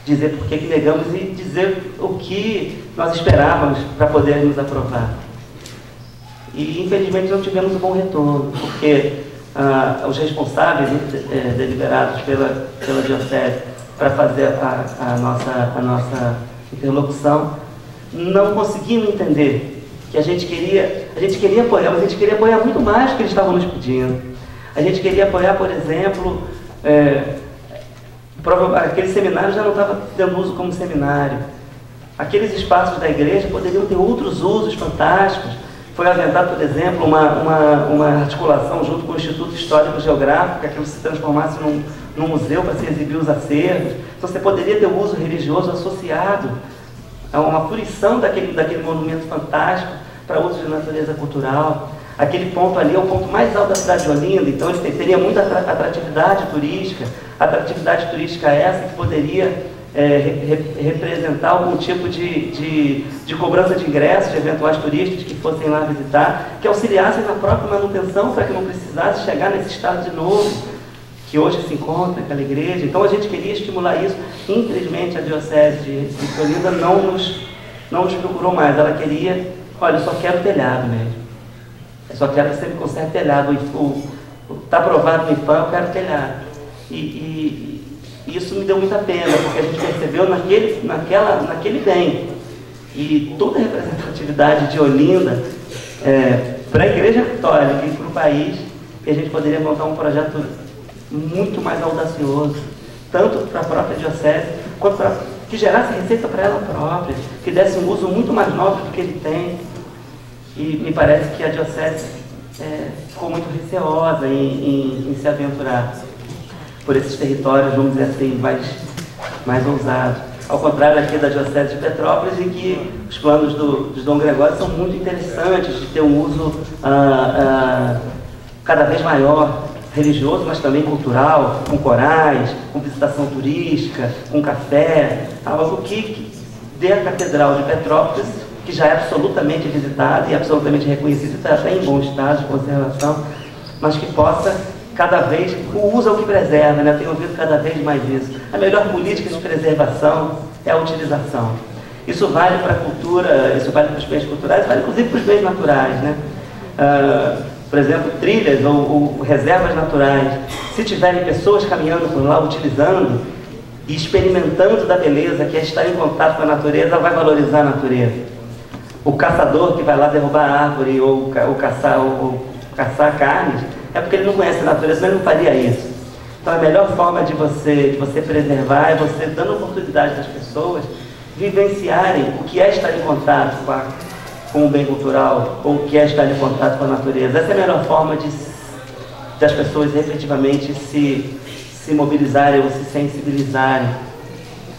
dizer por que negamos e dizer o que nós esperávamos para poder nos aprovar. E infelizmente não tivemos um bom retorno, porque os responsáveis deliberados pela Diocese para fazer a nossa interlocução não conseguiam entender que a gente queria apoiar, mas a gente queria apoiar muito mais do que eles estavam nos pedindo. A gente queria apoiar, por exemplo, aquele seminário já não estava tendo uso como seminário. Aqueles espaços da igreja poderiam ter outros usos fantásticos. Foi aventado, por exemplo, uma articulação junto com o Instituto Histórico Geográfico, que aquilo se transformasse num museu para se exibir os acervos. Então você poderia ter um uso religioso associado a uma fruição daquele monumento fantástico para uso de natureza cultural. Aquele ponto ali é o ponto mais alto da cidade de Olinda, então ele teria muita atratividade turística. Atratividade turística essa que poderia representar algum tipo de cobrança de ingressos de eventuais turistas que fossem lá visitar, que auxiliassem na própria manutenção para que não precisasse chegar nesse estado de novo que hoje se encontra aquela igreja. Então a gente queria estimular isso. Infelizmente a Diocese de Olinda não nos procurou mais. Ela queria, olha, eu só quero telhado mesmo. Eu só quero que você me conserve telhado. Está aprovado no IFAM, eu quero telhado. E isso me deu muita pena, porque a gente percebeu naquele bem. E toda a representatividade de Olinda para a Igreja Católica e para o país, que a gente poderia montar um projeto muito mais audacioso, tanto para a própria Diocese, quanto para que gerasse receita para ela própria, que desse um uso muito mais nobre do que ele tem. E me parece que a Diocese ficou muito receosa em se aventurar por esses territórios, vamos dizer assim, mais ousados. Ao contrário aqui da Diocese de Petrópolis, em que os planos de Dom Gregório são muito interessantes, de ter um uso cada vez maior religioso, mas também cultural, com corais, com visitação turística, com café, algo que dê a Catedral de Petrópolis, que já é absolutamente visitada e absolutamente reconhecida, está até em bom estado de conservação, mas que possa cada vez, o uso é o que preserva, né? Eu tenho ouvido cada vez mais isso. A melhor política de preservação é a utilização. Isso vale para a cultura, isso vale para os bens culturais, vale inclusive para os bens naturais, né? Por exemplo, trilhas ou reservas naturais. Se tiverem pessoas caminhando por lá, utilizando e experimentando da beleza, que é estar em contato com a natureza, vai valorizar a natureza. O caçador que vai lá derrubar a árvore ou caçar carnes, é porque ele não conhece a natureza, mas ele não faria isso. Então a melhor forma de você preservar é você dando oportunidade das pessoas vivenciarem o que é estar em contato com o bem cultural, ou o que é estar em contato com a natureza. Essa é a melhor forma de as pessoas efetivamente se mobilizarem ou se sensibilizarem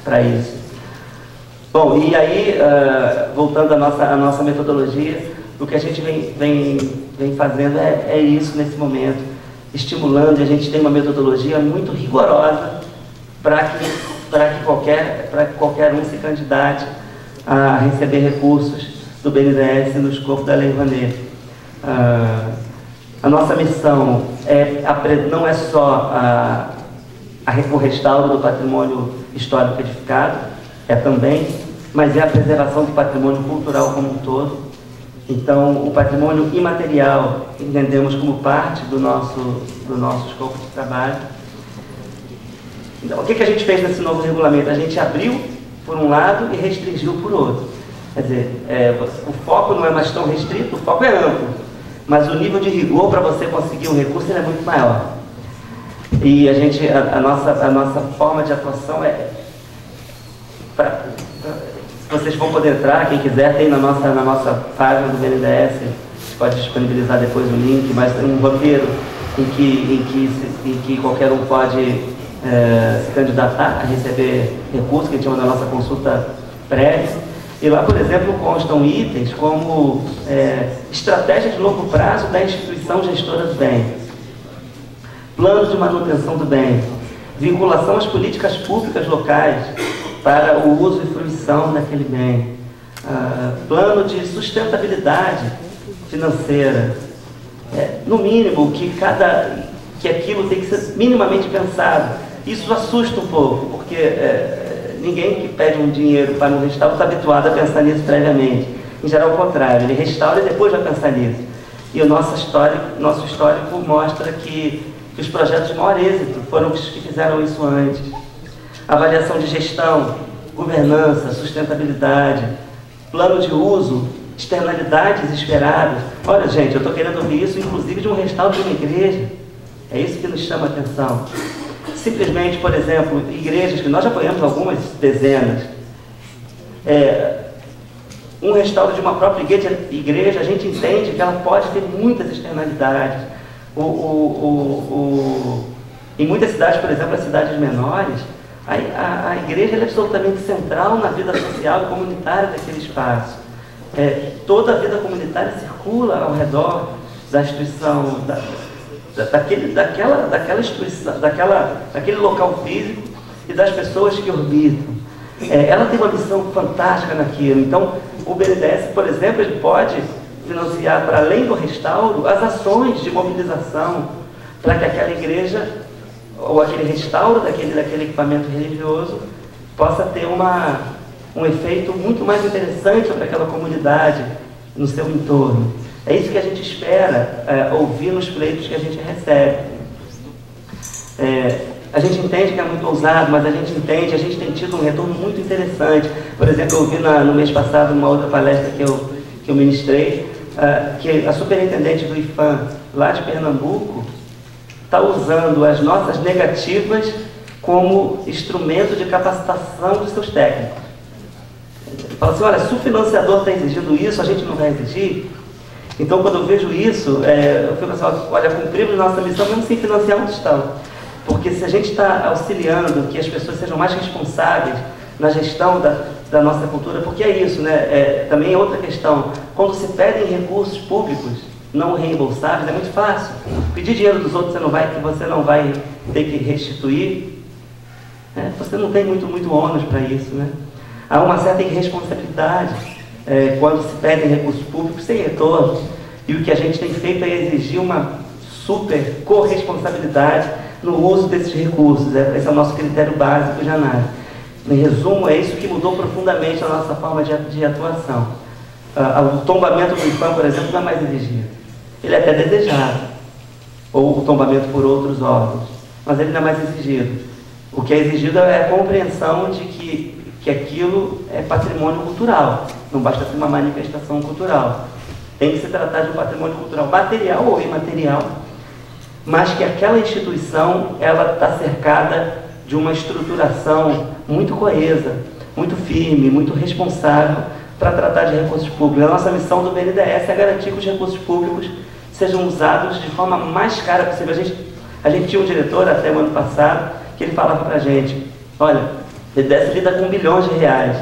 para isso. Bom, e aí, voltando à nossa metodologia, o que a gente vem fazendo é isso nesse momento, estimulando, e a gente tem uma metodologia muito rigorosa para que qualquer um se candidate a receber recursos do BNDES no escopo da Lei Rouanet. A nossa missão não é só o restauro do patrimônio histórico edificado, também, mas é a preservação do patrimônio cultural como um todo. Então, o patrimônio imaterial entendemos como parte do nosso escopo de trabalho. Então, o que a gente fez nesse novo regulamento? A gente abriu por um lado e restringiu por outro. Quer dizer, o foco não é mais tão restrito, o foco é amplo, mas o nível de rigor para você conseguir um recurso é muito maior. E a nossa forma de atuação vocês vão poder entrar, quem quiser, tem na nossa página do BNDES, pode disponibilizar depois o link, mas tem um roteiro em que qualquer um pode se candidatar a receber recursos, que a gente chama da nossa consulta prévia. E lá, por exemplo, constam itens como estratégia de longo prazo da instituição gestora do bem, plano de manutenção do bem, vinculação às políticas públicas locais para o uso e fruição daquele bem, plano de sustentabilidade financeira, no mínimo que aquilo tem que ser minimamente pensado. Isso assusta um pouco, porque ninguém que pede um dinheiro para um restauro está habituado a pensar nisso previamente. Em geral, o contrário, ele restaura e depois vai pensar nisso. E o nosso histórico mostra que os projetos de maior êxito foram os que fizeram isso antes. Avaliação de gestão, governança, sustentabilidade, plano de uso, externalidades esperadas. Olha, gente, eu estou querendo ouvir isso, inclusive, de um restauro de uma igreja. É isso que nos chama a atenção. Simplesmente, por exemplo, igrejas, que nós já apoiamos algumas dezenas, um restauro de uma própria igreja, a gente entende que ela pode ter muitas externalidades. Em muitas cidades, por exemplo, as cidades menores, a igreja é absolutamente central na vida social e comunitária daquele espaço. Toda a vida comunitária circula ao redor da instituição, daquela instituição, daquele local físico e das pessoas que orbitam. Ela tem uma missão fantástica naquilo. Então, o BNDES, por exemplo, ele pode financiar, para além do restauro, as ações de mobilização para que aquela igreja ou aquele restauro daquele equipamento religioso possa ter um efeito muito mais interessante para aquela comunidade no seu entorno. É isso que a gente espera ouvir nos pleitos que a gente recebe. A gente entende que é muito ousado, mas a gente tem tido um retorno muito interessante. Por exemplo, eu ouvi no mês passado, numa outra palestra que eu ministrei, que a superintendente do IFAM, lá de Pernambuco, está usando as nossas negativas como instrumento de capacitação dos seus técnicos. Fala assim, olha, se o financiador está exigindo isso, a gente não vai exigir. Então, quando eu vejo isso, eu fico assim, olha, cumprimos nossa missão mesmo sem financiar onde estão. Porque se a gente está auxiliando que as pessoas sejam mais responsáveis na gestão da nossa cultura, porque é isso, né? Também é outra questão. Quando se pedem recursos públicos, não reembolsáveis, é muito fácil. Pedir dinheiro dos outros você não vai ter que restituir. Você não tem muito ônus para isso, né? Há uma certa irresponsabilidade quando se pedem recursos públicos sem retorno. E o que a gente tem feito é exigir uma super corresponsabilidade no uso desses recursos. Esse é o nosso critério básico de análise. Em resumo, é isso que mudou profundamente a nossa forma de atuação. O tombamento do IPHAN, por exemplo, não é mais exigido. Ele é até desejado. Ou o tombamento por outros órgãos. Mas ele não é mais exigido. O que é exigido é a compreensão de que aquilo é patrimônio cultural. Não basta ser uma manifestação cultural. Tem que se tratar de um patrimônio cultural material ou imaterial, mas que aquela instituição ela está cercada de uma estruturação muito coesa, muito firme, muito responsável para tratar de recursos públicos. A nossa missão do BNDES é garantir que os recursos públicos sejam usados de forma mais cara possível. A gente tinha um diretor até o ano passado que ele falava para a gente, olha, o BNDES lida com bilhões de reais,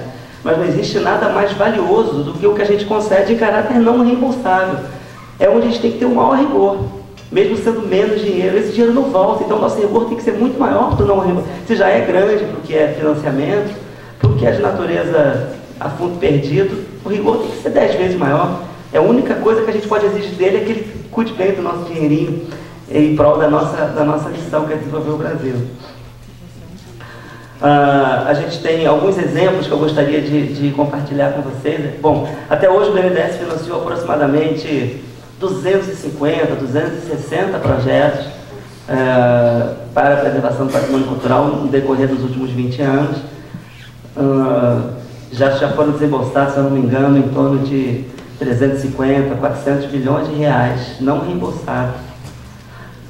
mas não existe nada mais valioso do que o que a gente concede em caráter não reembolsável. É onde a gente tem que ter o maior rigor, mesmo sendo menos dinheiro. Esse dinheiro não volta, então o nosso rigor tem que ser muito maior para o não reembolsável. Se já é grande para o que é financiamento, para o que é de natureza a fundo perdido, o rigor tem que ser 10 vezes maior. A única coisa que a gente pode exigir dele é que ele cuide bem do nosso dinheirinho em prol da nossa missão, que é desenvolver o Brasil. A gente tem alguns exemplos que eu gostaria de compartilhar com vocês. Bom, até hoje o BNDES financiou aproximadamente 250, 260 projetos para a preservação do patrimônio cultural no decorrer dos últimos 20 anos. Já foram desembolsados, se eu não me engano, em torno de 350, 400 bilhões de reais não reembolsados.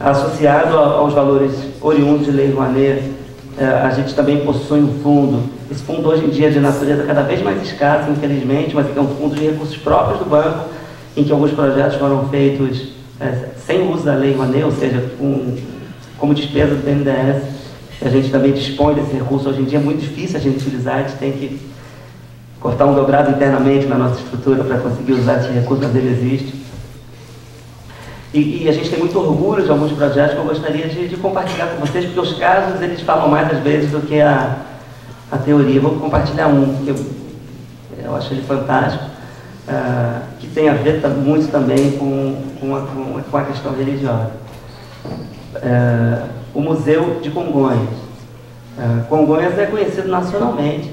Associado aos valores oriundos de Lei Rouanet, a gente também possui um fundo. Esse fundo hoje em dia é de natureza cada vez mais escassa, infelizmente, mas é um fundo de recursos próprios do banco, em que alguns projetos foram feitos sem uso da Lei Rouanet, ou seja, como despesa do BNDES. A gente também dispõe desse recurso. Hoje em dia é muito difícil a gente utilizar, a gente tem que cortar um dobrado internamente na nossa estrutura para conseguir usar esse recurso, mas ele existe. E a gente tem muito orgulho de alguns projetos que eu gostaria de compartilhar com vocês, porque os casos eles falam mais às vezes do que a teoria. Vou compartilhar um, que eu acho ele fantástico, que tem a ver muito também com a questão religiosa. O Museu de Congonhas. Congonhas é conhecido nacionalmente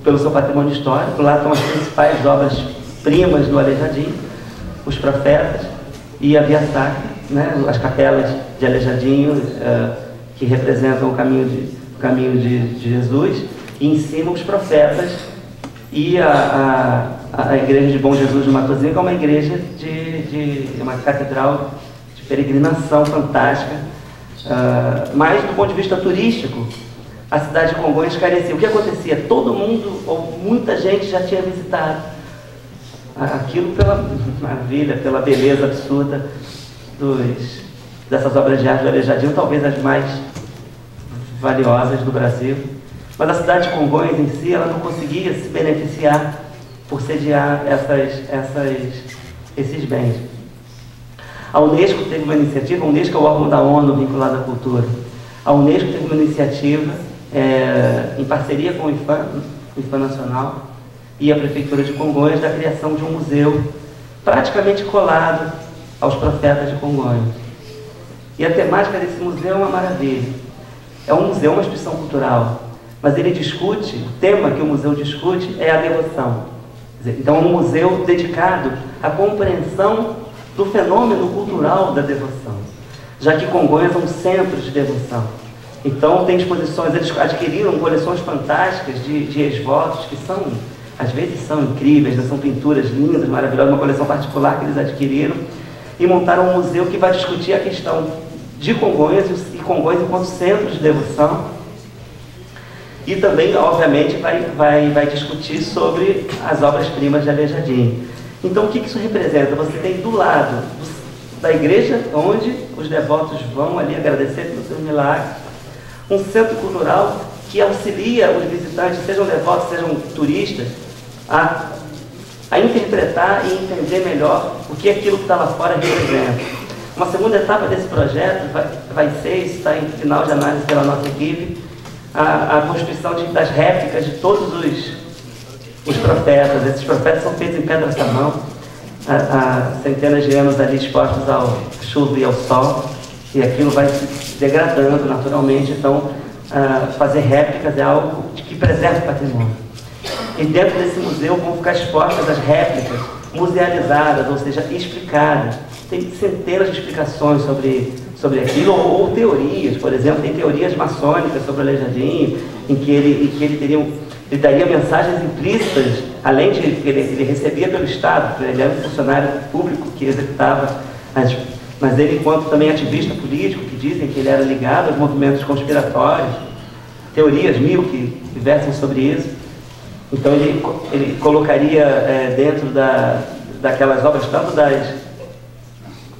pelo seu patrimônio histórico. Lá estão as principais obras-primas do Aleijadinho, os Profetas e a Via Sacra, né? As capelas de Aleijadinho, que representam o caminho de Jesus, e em cima os Profetas e a Igreja de Bom Jesus de Matosinhos, que é uma igreja uma catedral de peregrinação fantástica. Mas do ponto de vista turístico, a cidade de Congonhas carecia. O que acontecia? Todo mundo, ou muita gente já tinha visitado aquilo pela maravilha, pela beleza absurda dessas obras de arte do Aleijadinho, talvez as mais valiosas do Brasil. Mas a cidade de Congonhas em si, ela não conseguia se beneficiar por sediar esses bens. A Unesco teve uma iniciativa. A Unesco é o órgão da ONU vinculado à cultura. A Unesco teve uma iniciativa em parceria com o IPHAN Nacional e a Prefeitura de Congonhas, da criação de um museu praticamente colado aos Profetas de Congonhas. E a temática desse museu é uma maravilha. É um museu, uma instituição cultural, mas ele discute, o tema que o museu discute é a devoção. Então é um museu dedicado à compreensão do fenômeno cultural da devoção, já que Congonhas é um centro de devoção. Então tem exposições, eles adquiriram coleções fantásticas de ex-votos, que às vezes são incríveis, são pinturas lindas, maravilhosas, uma coleção particular que eles adquiriram, e montaram um museu que vai discutir a questão de Congonhas e Congonhas enquanto centro de devoção. E também, obviamente, vai discutir sobre as obras-primas de Aleijadinho. Então, o que isso representa? Você tem do lado da igreja, onde os devotos vão ali agradecer pelos seus milagres, um centro cultural que auxilia os visitantes, sejam devotos, sejam turistas, a a interpretar e entender melhor o que aquilo que está lá fora representa. Uma segunda etapa desse projeto vai ser, isso está em final de análise pela nossa equipe, a construção das réplicas de todos os profetas. Esses profetas são feitos em pedra-samão, há centenas de anos ali expostos ao chuva e ao sol, e aquilo vai se degradando naturalmente. Então, fazer réplicas é algo que preserva o patrimônio. E dentro desse museu vão ficar expostas as réplicas musealizadas, ou seja, explicadas. Tem centenas de explicações sobre aquilo, ou teorias. Por exemplo, tem teorias maçônicas sobre o Aleijadinho, em que ele daria mensagens implícitas, além de ele recebia pelo Estado, ele era um funcionário público que executava mas ele, enquanto também ativista político, que dizem que ele era ligado aos movimentos conspiratórios, teorias mil que versam sobre isso. Então ele colocaria dentro daquelas obras,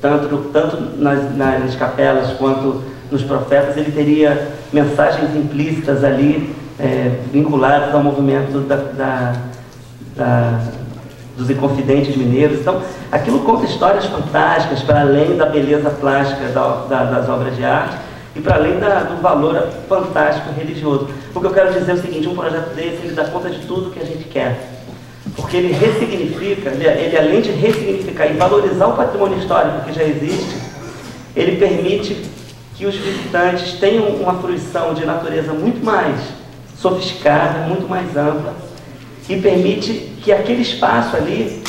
tanto nas capelas quanto nos profetas, ele teria mensagens implícitas ali, vinculadas ao movimento dos Inconfidentes Mineiros. Então, aquilo conta histórias fantásticas, para além da beleza plástica das obras de arte e para além do valor fantástico religioso. O que eu quero dizer é o seguinte: um projeto desse, ele dá conta de tudo que a gente quer. Porque ele ressignifica, ele além de ressignificar e valorizar o patrimônio histórico que já existe, ele permite que os visitantes tenham uma fruição de natureza muito mais sofisticada, muito mais ampla, e permite que aquele espaço ali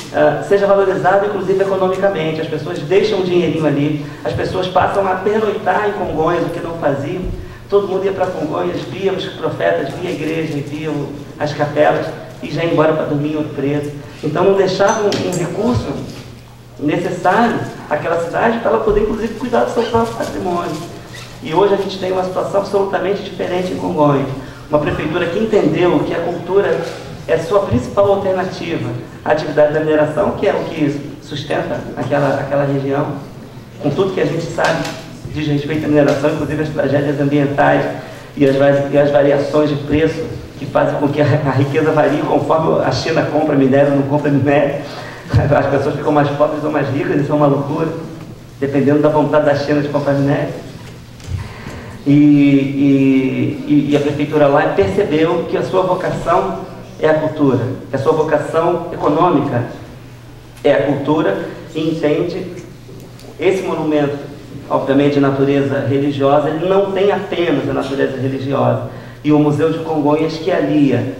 seja valorizado, inclusive economicamente. As pessoas deixam um dinheirinho ali, as pessoas passam a pernoitar em Congonhas, o que não faziam. Todo mundo ia para Congonhas, via os profetas, via a igreja, via as capelas, e já ia embora para dormir em Ouro Preto. Então não deixava um recurso necessário àquela cidade para ela poder, inclusive, cuidar do seu próprio patrimônio. E hoje a gente tem uma situação absolutamente diferente em Congonhas. Uma prefeitura que entendeu que a cultura é sua principal alternativa à atividade da mineração, que é o que sustenta aquela região, com tudo que a gente sabe diz respeito à mineração, inclusive as tragédias ambientais e as variações de preço que fazem com que a riqueza varie conforme a China compra minério ou não compra minério. As pessoas ficam mais pobres ou mais ricas, isso é uma loucura, dependendo da vontade da China de comprar minério. E a prefeitura lá percebeu que a sua vocação é a cultura, que a sua vocação econômica é a cultura, e entende esse monumento, obviamente de natureza religiosa, ele não tem apenas a natureza religiosa. E o Museu de Congonhas, que alia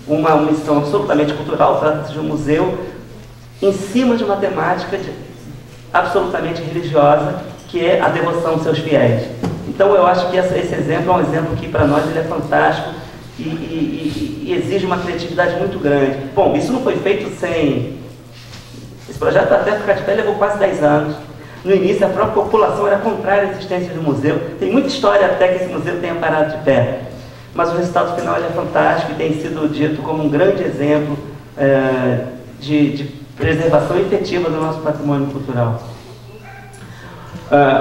uma missão absolutamente cultural, trata-se de um museu em cima de uma temática absolutamente religiosa, que é a devoção dos seus fiéis. Então eu acho que esse exemplo é um exemplo que para nós ele é fantástico e exige uma criatividade muito grande. Bom, isso não foi feito sem... Esse projeto até ficar de pé levou quase 10 anos. No início a própria população era contrária à existência do museu. Tem muita história até que esse museu tenha parado de pé. Mas o resultado final é fantástico e tem sido dito como um grande exemplo de preservação efetiva do nosso patrimônio cultural.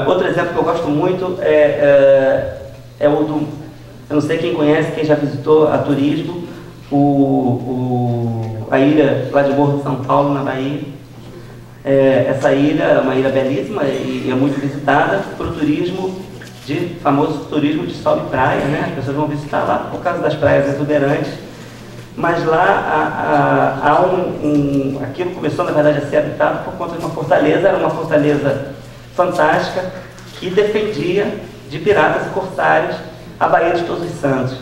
Outro exemplo que eu gosto muito é o do... Eu não sei quem conhece, quem já visitou a turismo, a ilha lá de Morro de São Paulo, na Bahia. Essa ilha é uma ilha belíssima e é muito visitada por turismo, famoso turismo de sol e praia, né? As pessoas vão visitar lá por causa das praias exuberantes. Mas lá aquilo começou, na verdade, a ser habitado por conta de uma fortaleza. Era uma fortaleza fantástica que defendia de piratas e corsários a Baía de Todos os Santos.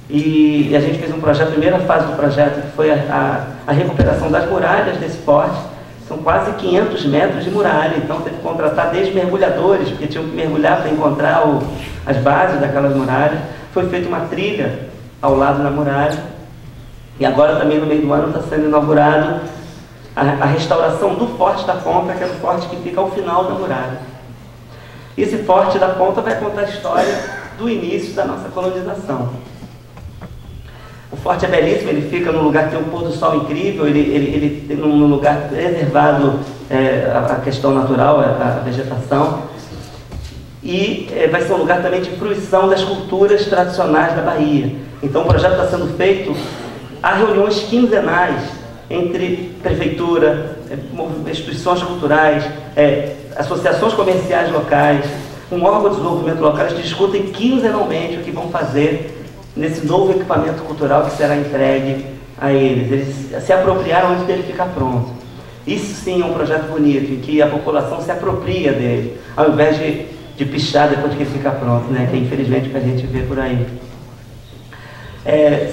E a gente fez um projeto, a primeira fase do projeto, que foi a recuperação das muralhas desse forte. São quase 500 metros de muralha, então teve que contratar desde mergulhadores, porque tinham que mergulhar para encontrar as bases daquelas muralhas. Foi feita uma trilha ao lado da muralha. E agora também no meio do ano está sendo inaugurado a restauração do Forte da Ponta, que é o forte que fica ao final da muralha. Esse Forte da Ponta vai contar a história do início da nossa colonização. O forte é belíssimo, ele fica num lugar que tem um pôr do sol incrível, ele tem num lugar preservado a questão natural, a vegetação. E vai ser um lugar também de fruição das culturas tradicionais da Bahia. Então o projeto está sendo feito, há reuniões quinzenais entre prefeitura, instituições culturais, associações comerciais locais, um órgão de desenvolvimento local. Eles discutem quinzenalmente o que vão fazer nesse novo equipamento cultural que será entregue a eles. Eles se apropriaram antes dele ficar pronto. Isso sim é um projeto bonito, em que a população se apropria dele, ao invés de pichar depois que ele fica pronto, né? Que é infelizmente o que a gente vê por aí.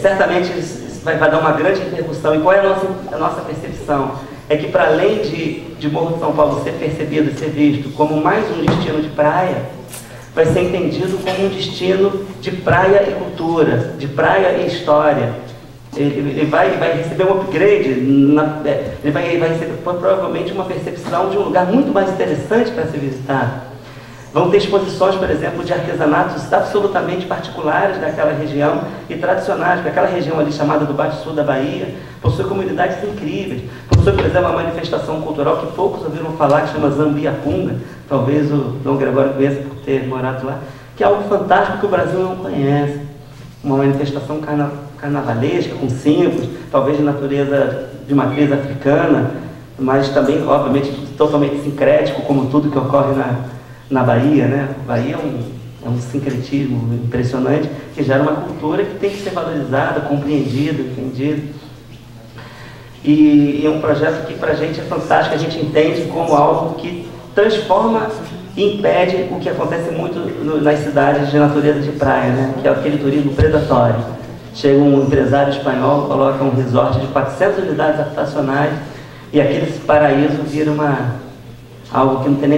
Certamente isso vai dar uma grande repercussão. E qual é a nossa percepção? É que para além de Morro de São Paulo ser percebido e ser visto como mais um destino de praia, vai ser entendido como um destino de praia e cultura, de praia e história. Ele vai receber um upgrade, ele vai receber provavelmente uma percepção de um lugar muito mais interessante para se visitar. Vão ter exposições, por exemplo, de artesanatos absolutamente particulares daquela região e tradicionais, porque aquela região ali chamada do Baixo Sul da Bahia possui comunidades incríveis. Possui, por exemplo, uma manifestação cultural que poucos ouviram falar, que chama Zambiapunga, talvez o Dom Gregório conheça por ter morado lá, que é algo fantástico que o Brasil não conhece. Uma manifestação carnavalesca, com símbolos, talvez de natureza, de matriz africana, mas também, obviamente, totalmente sincrético, como tudo que ocorre na Bahia, né? A Bahia é um sincretismo impressionante, que gera uma cultura que tem que ser valorizada, compreendida, entendida. E é um projeto que para a gente é fantástico, a gente entende como algo que transforma e impede o que acontece muito nas cidades de natureza de praia, né? Que é aquele turismo predatório. Chega um empresário espanhol, coloca um resort de 400 unidades habitacionais e aquele paraíso vira algo que não tem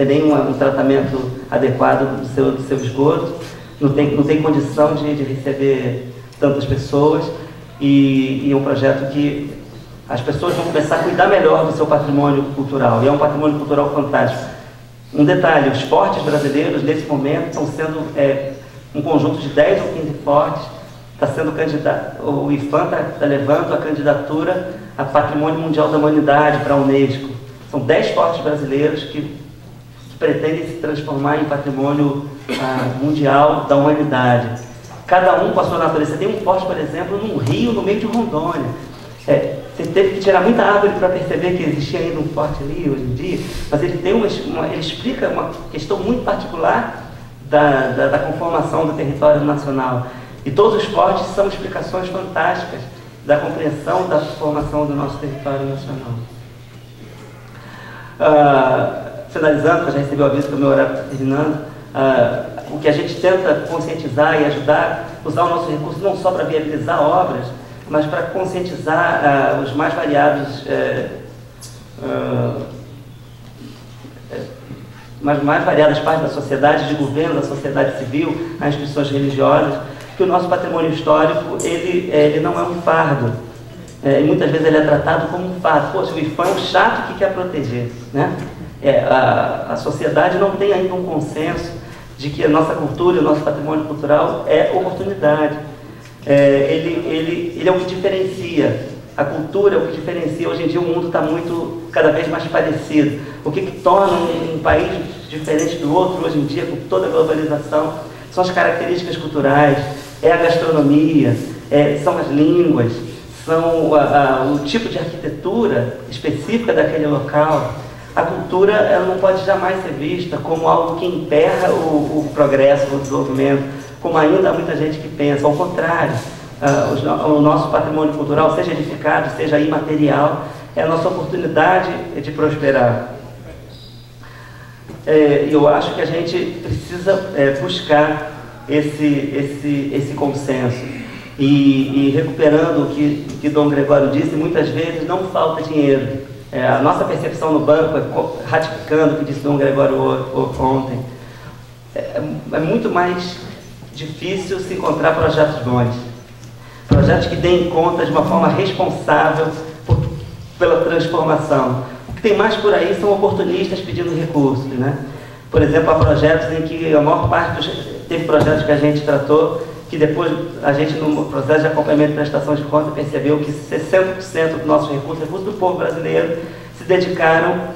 nem um tratamento adequado do seu esgoto, não tem condição de receber tantas pessoas, e é um projeto que as pessoas vão começar a cuidar melhor do seu patrimônio cultural, e é um patrimônio cultural fantástico. Um detalhe, os fortes brasileiros, nesse momento, estão sendo um conjunto de 10 ou 15 fortes, está sendo candidato, o IPHAN está levando a candidatura a Patrimônio Mundial da Humanidade para a Unesco. São 10 fortes brasileiros que pretendem se transformar em patrimônio mundial da humanidade. Cada um com a sua natureza. Você tem um forte, por exemplo, num rio no meio de Rondônia. Você teve que tirar muita árvore para perceber que existia ainda um forte ali hoje em dia, mas ele tem ele explica uma questão muito particular da conformação do território nacional. E todos os fortes são explicações fantásticas da compreensão da formação do nosso território nacional. Finalizando, que eu já recebi o aviso que o meu horário está terminando, o que a gente tenta conscientizar e ajudar, usar o nosso recurso não só para viabilizar obras, mas para conscientizar os mais variados, mais variadas partes da sociedade, de governo, da sociedade civil, as instituições religiosas, que o nosso patrimônio histórico ele não é um fardo. E muitas vezes ele é tratado como um fardo. Poxa, o IPHAN é um chato que quer proteger, né? A sociedade não tem ainda um consenso de que a nossa cultura, o nosso patrimônio cultural é oportunidade. Ele é o que diferencia. A cultura é o que diferencia. Hoje em dia o mundo está cada vez mais parecido. O que torna um país diferente do outro hoje em dia, com toda a globalização, são as características culturais, é a gastronomia, são as línguas, são o tipo de arquitetura específica daquele local. A cultura ela não pode jamais ser vista como algo que emperra o progresso, o desenvolvimento, como ainda há muita gente que pensa. Ao contrário, o nosso patrimônio cultural, seja edificado, seja imaterial, é a nossa oportunidade de prosperar. Eu acho que a gente precisa buscar esse consenso. E recuperando o que Dom Gregório disse, muitas vezes não falta dinheiro. A nossa percepção no banco, ratificando o que disse Dom Gregório ontem, é muito mais difícil se encontrar projetos bons. Projetos que deem conta de uma forma responsável pela transformação. O que tem mais por aí são oportunistas pedindo recursos, né? Por exemplo, há projetos em que a maior parte teve projetos que a gente tratou, que depois a gente, no processo de acompanhamento e prestação de contas, percebeu que 60% dos nossos recursos do povo brasileiro, se dedicaram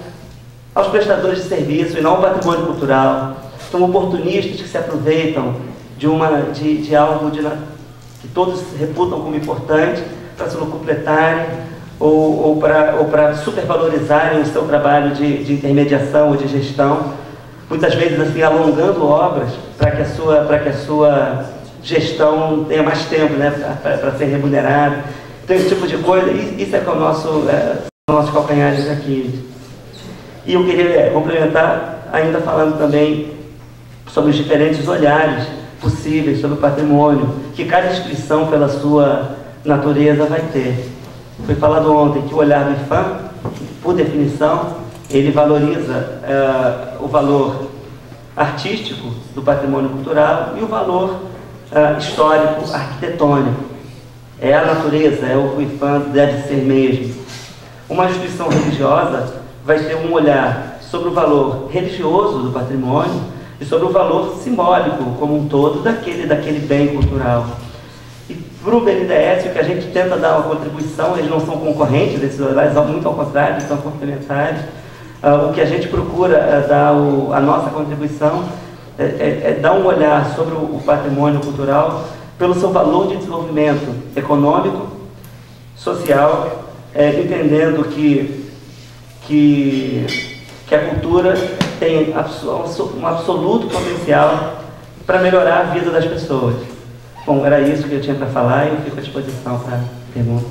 aos prestadores de serviço e não ao patrimônio cultural. São oportunistas que se aproveitam de algo que todos reputam como importante para se locupletarem, ou para supervalorizarem o seu trabalho de intermediação ou de gestão, muitas vezes assim alongando obras para que a sua gestão tenha mais tempo, né, para ser remunerado. Então, esse tipo de coisa, isso é que é o nosso calcanhares aqui. E eu queria complementar ainda falando também sobre os diferentes olhares possíveis sobre o patrimônio que cada instituição, pela sua natureza, vai ter. Foi falado ontem que o olhar do IPHAM, por definição, ele valoriza o valor artístico do patrimônio cultural e o valor histórico, arquitetônico. É a natureza, é o IPHAM deve ser mesmo. Uma instituição religiosa vai ter um olhar sobre o valor religioso do patrimônio e sobre o valor simbólico como um todo daquele bem cultural. E para o BNDES, o que a gente tenta dar uma contribuição, eles não são concorrentes desses olhares, muito ao contrário, são complementares. O que a gente procura dar a nossa contribuição é dar um olhar sobre o patrimônio cultural pelo seu valor de desenvolvimento econômico, social, entendendo que a cultura tem um absoluto potencial para melhorar a vida das pessoas. Bom, era isso que eu tinha para falar e eu fico à disposição para perguntas.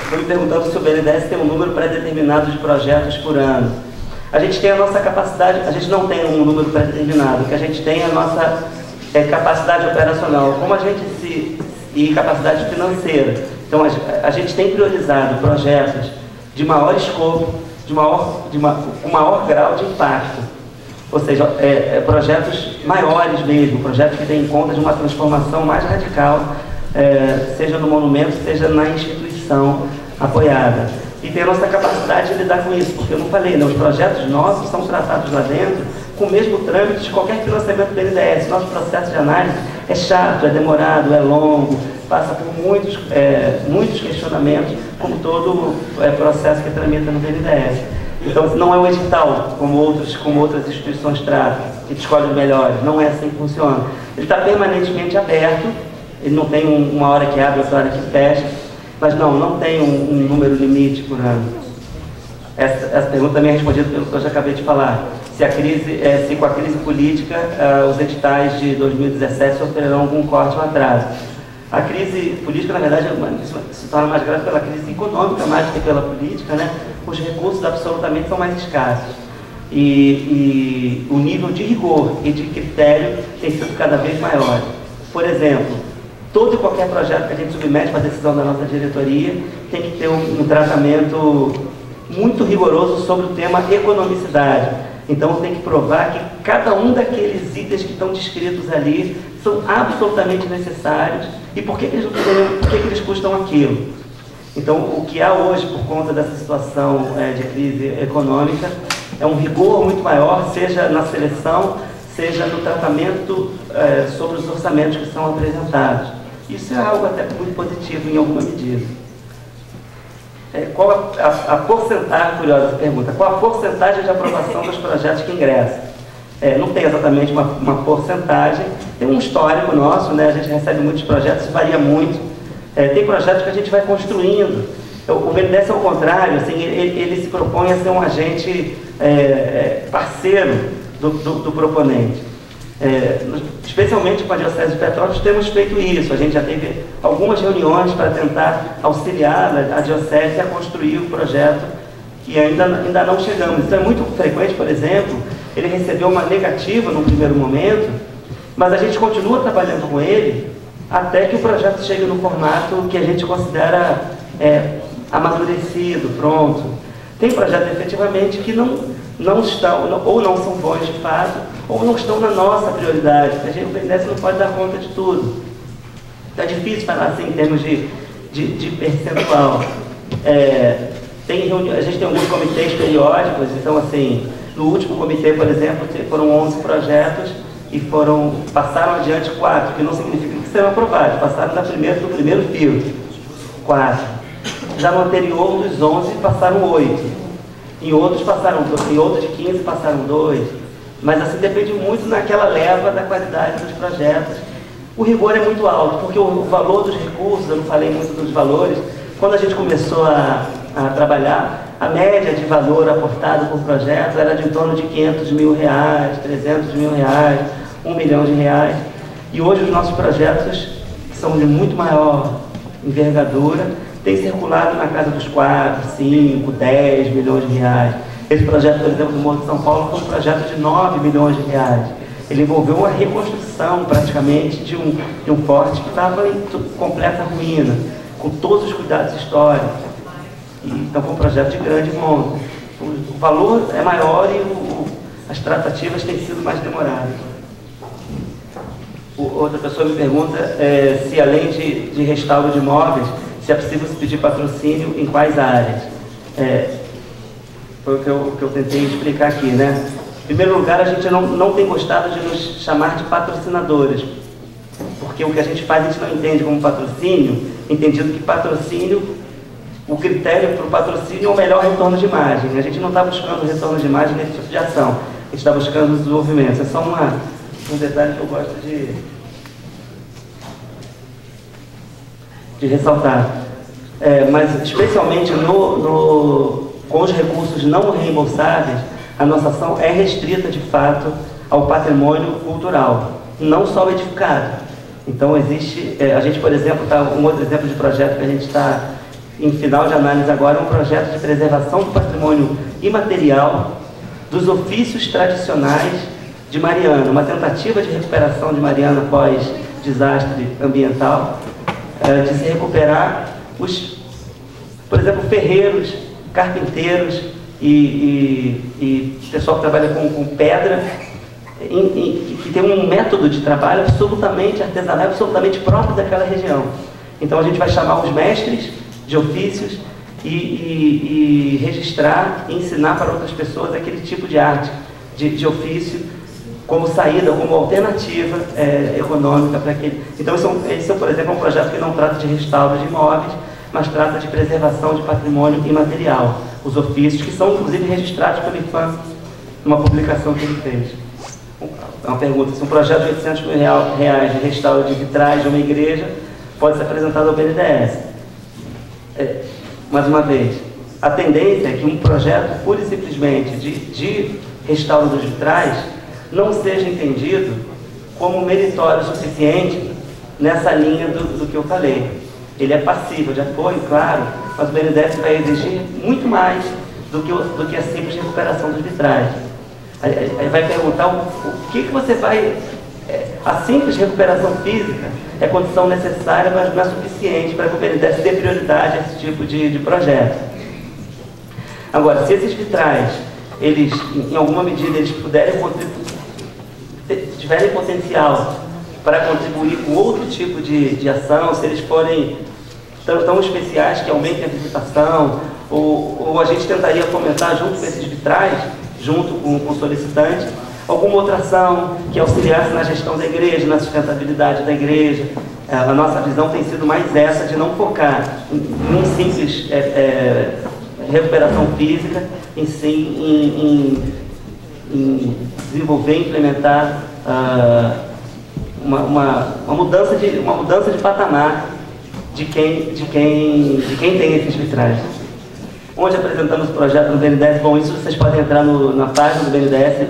Estou me perguntando se o BNDES tem um número pré-determinado de projetos por ano. A gente tem a nossa capacidade, a gente não tem um número pré-determinado, o que a gente tem é a nossa capacidade operacional, e capacidade financeira. Então, a gente tem priorizado projetos de maior escopo, com maior grau de impacto. Ou seja, projetos maiores mesmo, projetos que têm em conta de uma transformação mais radical, seja no monumento, seja na instituição apoiada. E tem a nossa capacidade de lidar com isso, porque eu não falei, né, os projetos nossos são tratados lá dentro com o mesmo trâmite de qualquer financiamento do BNDES. Nosso processo de análise é chato, é demorado, é longo, passa por muitos questionamentos, como todo processo que tramita no BNDES. Então, não é um edital, como outras instituições tratam, que escolhem os melhores. Não é assim que funciona. Ele está permanentemente aberto, ele não tem uma hora que abre, outra hora que fecha, mas não tem um número limite por ano. Essa pergunta também é respondida pelo que eu já acabei de falar. Se com a crise política, os editais de 2017 sofrerão algum corte ou atraso. A crise política, na verdade, se torna mais grave pela crise econômica mais do que pela política, né? Os recursos absolutamente são mais escassos. E o nível de rigor e de critério tem sido cada vez maior. Por exemplo, todo e qualquer projeto que a gente submete para a decisão da nossa diretoria tem que ter um tratamento muito rigoroso sobre o tema economicidade. Então, tem que provar que cada um daqueles itens que estão descritos ali são absolutamente necessários e por que eles não poderiam, por que eles custam aquilo. Então, o que há hoje, por conta dessa situação de crise econômica, é um rigor muito maior, seja na seleção, seja no tratamento sobre os orçamentos que são apresentados. Isso é algo até muito positivo em alguma medida. Qual a porcentagem, curiosa pergunta, qual a porcentagem de aprovação dos projetos que ingressam? Não tem exatamente uma porcentagem, tem um histórico nosso, né? A gente recebe muitos projetos, varia muito. Tem projetos que a gente vai construindo. O BNDES, ao contrário, assim, ele se propõe a ser um agente parceiro do proponente. Especialmente com a Diocese de Petrópolis, temos feito isso. A gente já teve algumas reuniões para tentar auxiliar a Diocese a construir o projeto que ainda não chegamos. Isso é muito frequente, por exemplo, ele recebeu uma negativa num primeiro momento, mas a gente continua trabalhando com ele até que o projeto chegue no formato que a gente considera amadurecido, pronto. Tem projetos efetivamente que não estão, ou não são bons de fato, ou não estão na nossa prioridade. A gente, o BNDES não pode dar conta de tudo. Então é difícil falar assim em termos de percentual. A gente tem alguns comitês periódicos, então assim, no último comitê, por exemplo, foram 11 projetos e passaram adiante 4, que não significa que serão aprovados, passaram do primeiro filtro, 4. Já no anterior, dos 11, passaram 8. Em outros de 15 passaram 2. Mas assim, depende muito naquela leva da qualidade dos projetos O rigor é muito alto, porque o valor dos recursos, eu não falei muito dos valores, quando a gente começou a trabalhar, a média de valor aportado por projetos era de em torno de R$500 mil, R$300 mil, R$1 milhão. E hoje os nossos projetos, que são de muito maior envergadura, têm circulado na casa dos 4, 5, 10 milhões de reais. Esse projeto, por exemplo, do Morro de São Paulo, foi um projeto de R$9 milhões. Ele envolveu uma reconstrução, praticamente, de um forte que estava em completa ruína, com todos os cuidados históricos. Então foi um projeto de grande monta. O valor é maior e as tratativas têm sido mais demoradas. Outra pessoa me pergunta se, além de restauro de imóveis, se é possível se pedir patrocínio em quais áreas. Foi o que eu tentei explicar aqui, né? Em primeiro lugar, a gente não tem gostado de nos chamar de patrocinadores, porque o que a gente faz a gente não entende como patrocínio, entendido que patrocínio, o critério para o patrocínio é o melhor retorno de imagem. A gente não está buscando retorno de imagem nesse tipo de ação, a gente está buscando desenvolvimento. É só um detalhe que eu gosto de ressaltar. Mas especialmente com os recursos não reembolsáveis, a nossa ação é restrita de fato ao patrimônio cultural, não só o edificado. Então existe, a gente, por exemplo, um outro exemplo de projeto que a gente está em final de análise agora, é um projeto de preservação do patrimônio imaterial dos ofícios tradicionais de Mariana, uma tentativa de recuperação de Mariana após desastre ambiental, de se recuperar por exemplo, ferreiros, carpinteiros e pessoal que trabalha com pedra, que tem um método de trabalho absolutamente artesanal, absolutamente próprio daquela região. Então a gente vai chamar os mestres de ofícios e registrar e ensinar para outras pessoas aquele tipo de arte, de ofício, como saída, como alternativa econômica para aquele. Então esse, por exemplo, é um projeto que não trata de restauro de imóveis, mas trata de preservação de patrimônio imaterial. Os ofícios, que são inclusive registrados pelo IPHAN, numa publicação que ele fez. É uma pergunta: se um projeto de R$800 mil de restauro de vitrais de uma igreja pode ser apresentado ao BNDES? Mais uma vez, a tendência é que um projeto pura e simplesmente de restauro dos vitrais não seja entendido como meritório o suficiente nessa linha do que eu falei. Ele é passível de apoio, claro, mas o BNDES vai exigir muito mais do que a simples recuperação dos vitrais. Aí vai perguntar o que você vai... A simples recuperação física é condição necessária, mas não é suficiente para que o BNDES dê prioridade a esse tipo de projeto. Agora, se esses vitrais, eles, em alguma medida, eles tiverem potencial para contribuir com outro tipo de ação, se eles forem tão especiais que aumentem a visitação, ou a gente tentaria fomentar junto com esses vitrais, junto com o solicitante, alguma outra ação que auxiliasse na gestão da igreja, na sustentabilidade da igreja. A nossa visão tem sido mais essa, de não focar em um simples recuperação física, em sim em desenvolver e implementar uma mudança de patamar de quem tem esses vitrais. Onde apresentamos o projeto no BNDES? Bom, isso vocês podem entrar na página do BNDES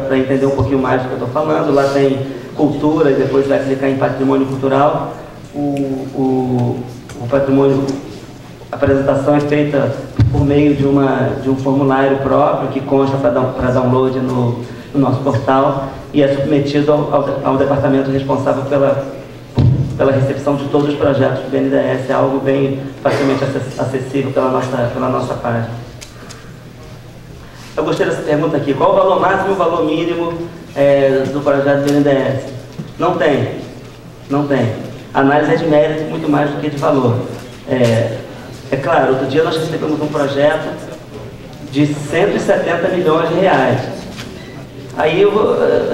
para entender um pouquinho mais do que eu estou falando. Lá tem cultura e depois vai clicar em patrimônio cultural. O patrimônio, a apresentação é feita por meio de um formulário próprio que consta para download no nosso portal e é submetido ao departamento responsável pela recepção de todos os projetos do BNDES. É algo bem facilmente acessível pela nossa página. Eu gostei dessa pergunta aqui: qual o valor máximo e o valor mínimo do projeto do BNDES? Não tem. A análise é de mérito muito mais do que de valor. É claro, outro dia nós recebemos um projeto de R$170 milhões. Aí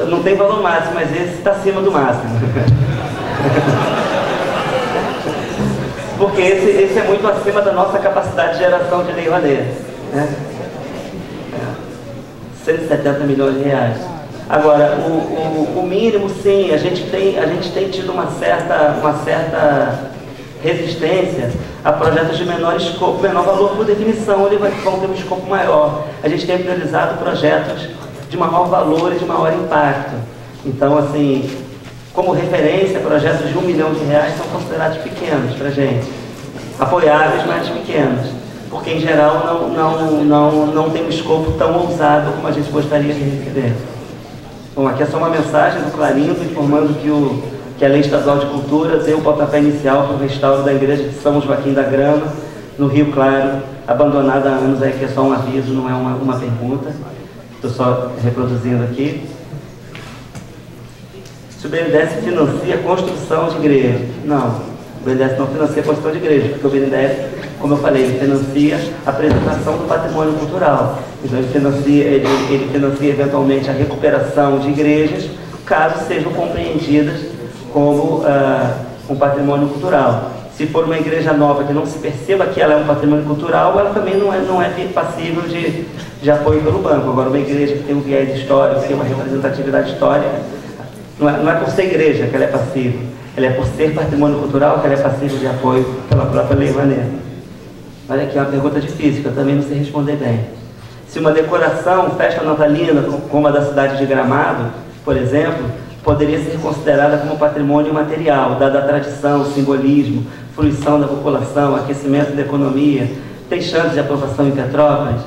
não tem valor máximo, mas esse está acima do máximo. Porque esse é muito acima da nossa capacidade de geração de lei Rouanet, né? R$170 milhões. Agora, o mínimo, sim, a gente tem tido uma certa resistência a projetos de menor escopo, menor valor, por definição, eles vão ter um escopo maior. A gente tem priorizado projetos de maior valor e de maior impacto. Então, assim, como referência, projetos de R$1 milhão são considerados pequenos para a gente, apoiáveis, mas pequenos, porque em geral não tem um escopo tão ousado como a gente gostaria de receber. Bom, aqui é só uma mensagem do Clarindo informando que a Lei Estadual de Cultura deu o pontapé inicial para o restauro da igreja de São Joaquim da Grama, no Rio Claro, abandonada há anos, aí que é só um aviso, não é uma pergunta. Estou só reproduzindo aqui. Se o BNDES financia a construção de igreja. Não, o BNDES não financia a construção de igreja, porque o BNDES, como eu falei, ele financia a preservação do patrimônio cultural. Então ele financia eventualmente a recuperação de igrejas, caso sejam compreendidas como um patrimônio cultural. Se for uma igreja nova que não se perceba que ela é um patrimônio cultural, ela também não é passível de apoio pelo banco. Agora, uma igreja que tem um viés histórico, que tem uma representatividade histórica, não é por ser igreja que ela é passível, ela é por ser patrimônio cultural que ela é passível de apoio pela própria Lei Rouanet. Olha aqui, uma pergunta difícil, que eu também não sei responder bem. Se uma decoração, festa natalina, como a da cidade de Gramado, por exemplo, poderia ser considerada como patrimônio imaterial, dada a tradição, simbolismo, fruição da população, aquecimento da economia, tem chance de aprovação em Petrópolis?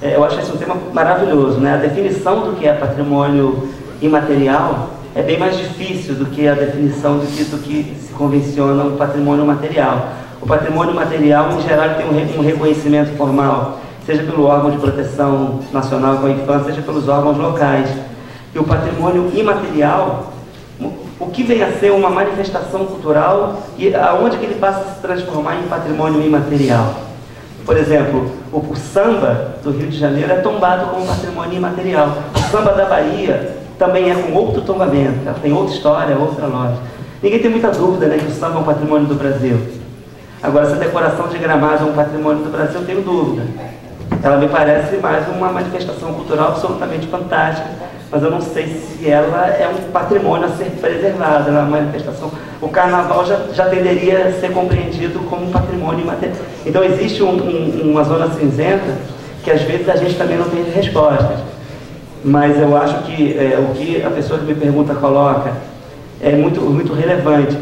Eu acho esse um tema maravilhoso, né? A definição do que é patrimônio imaterial é bem mais difícil do que a definição do que se convenciona um patrimônio material. O patrimônio material, em geral, tem um reconhecimento formal, seja pelo órgão de proteção nacional com a infância, seja pelos órgãos locais. E o patrimônio imaterial, o que vem a ser uma manifestação cultural e aonde que ele passa a se transformar em patrimônio imaterial. Por exemplo, o samba do Rio de Janeiro é tombado como patrimônio imaterial. O samba da Bahia também é com outro tombamento, tem outra história, outra lógica. Ninguém tem muita dúvida, né, que o samba é um patrimônio do Brasil. Agora, se a decoração de Gramado é um patrimônio do Brasil, eu tenho dúvida. Ela me parece mais uma manifestação cultural absolutamente fantástica, mas eu não sei se ela é um patrimônio a ser preservado, ela é uma manifestação. O carnaval já tenderia a ser compreendido como um patrimônio imaterial. Então existe uma zona cinzenta que às vezes a gente também não tem respostas. Mas eu acho que o que a pessoa que me pergunta coloca é muito relevante.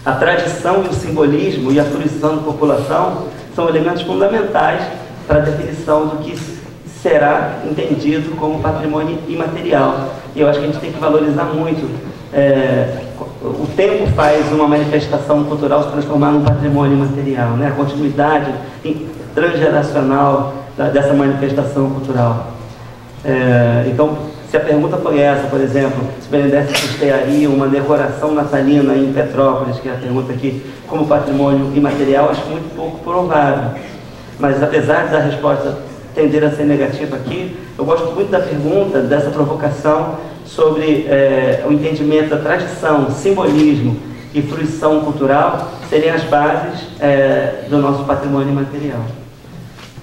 A tradição e o simbolismo e a fruição da população são elementos fundamentais para a definição do que será entendido como patrimônio imaterial. E eu acho que a gente tem que valorizar muito. O tempo faz uma manifestação cultural se transformar num patrimônio imaterial, né? A continuidade transgeracional dessa manifestação cultural. Então, se a pergunta foi essa, por exemplo, se o BNDES custearia uma decoração natalina em Petrópolis, que é a pergunta aqui, como patrimônio imaterial, acho muito pouco provável. Mas apesar da resposta tender a ser negativa aqui, eu gosto muito da pergunta, dessa provocação sobre o entendimento da tradição, simbolismo e fruição cultural seriam as bases do nosso patrimônio imaterial.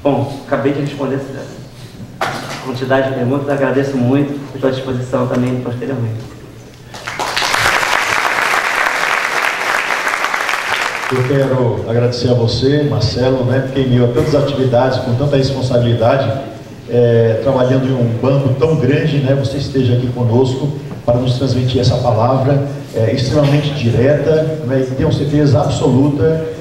Bom, acabei de responder essa quantidade de perguntas, agradeço muito e estou à disposição também posteriormente. Eu quero agradecer a você, Marcelo, né, porque em meio a tantas atividades, com tanta responsabilidade, trabalhando em um banco tão grande, né, você esteja aqui conosco para nos transmitir essa palavra extremamente direta, né, e tenho certeza absoluta,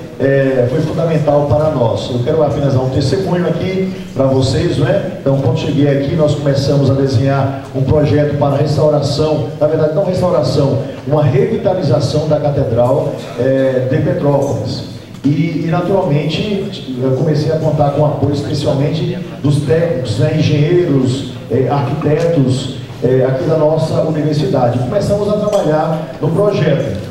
foi fundamental para nós. Eu quero apenas dar um testemunho aqui para vocês, né? Então, quando cheguei aqui, nós começamos a desenhar um projeto para restauração, na verdade não restauração, uma revitalização da Catedral de Petrópolis. E naturalmente, eu comecei a contar com o apoio especialmente dos técnicos, né, engenheiros, arquitetos aqui da nossa universidade. Começamos a trabalhar no projeto.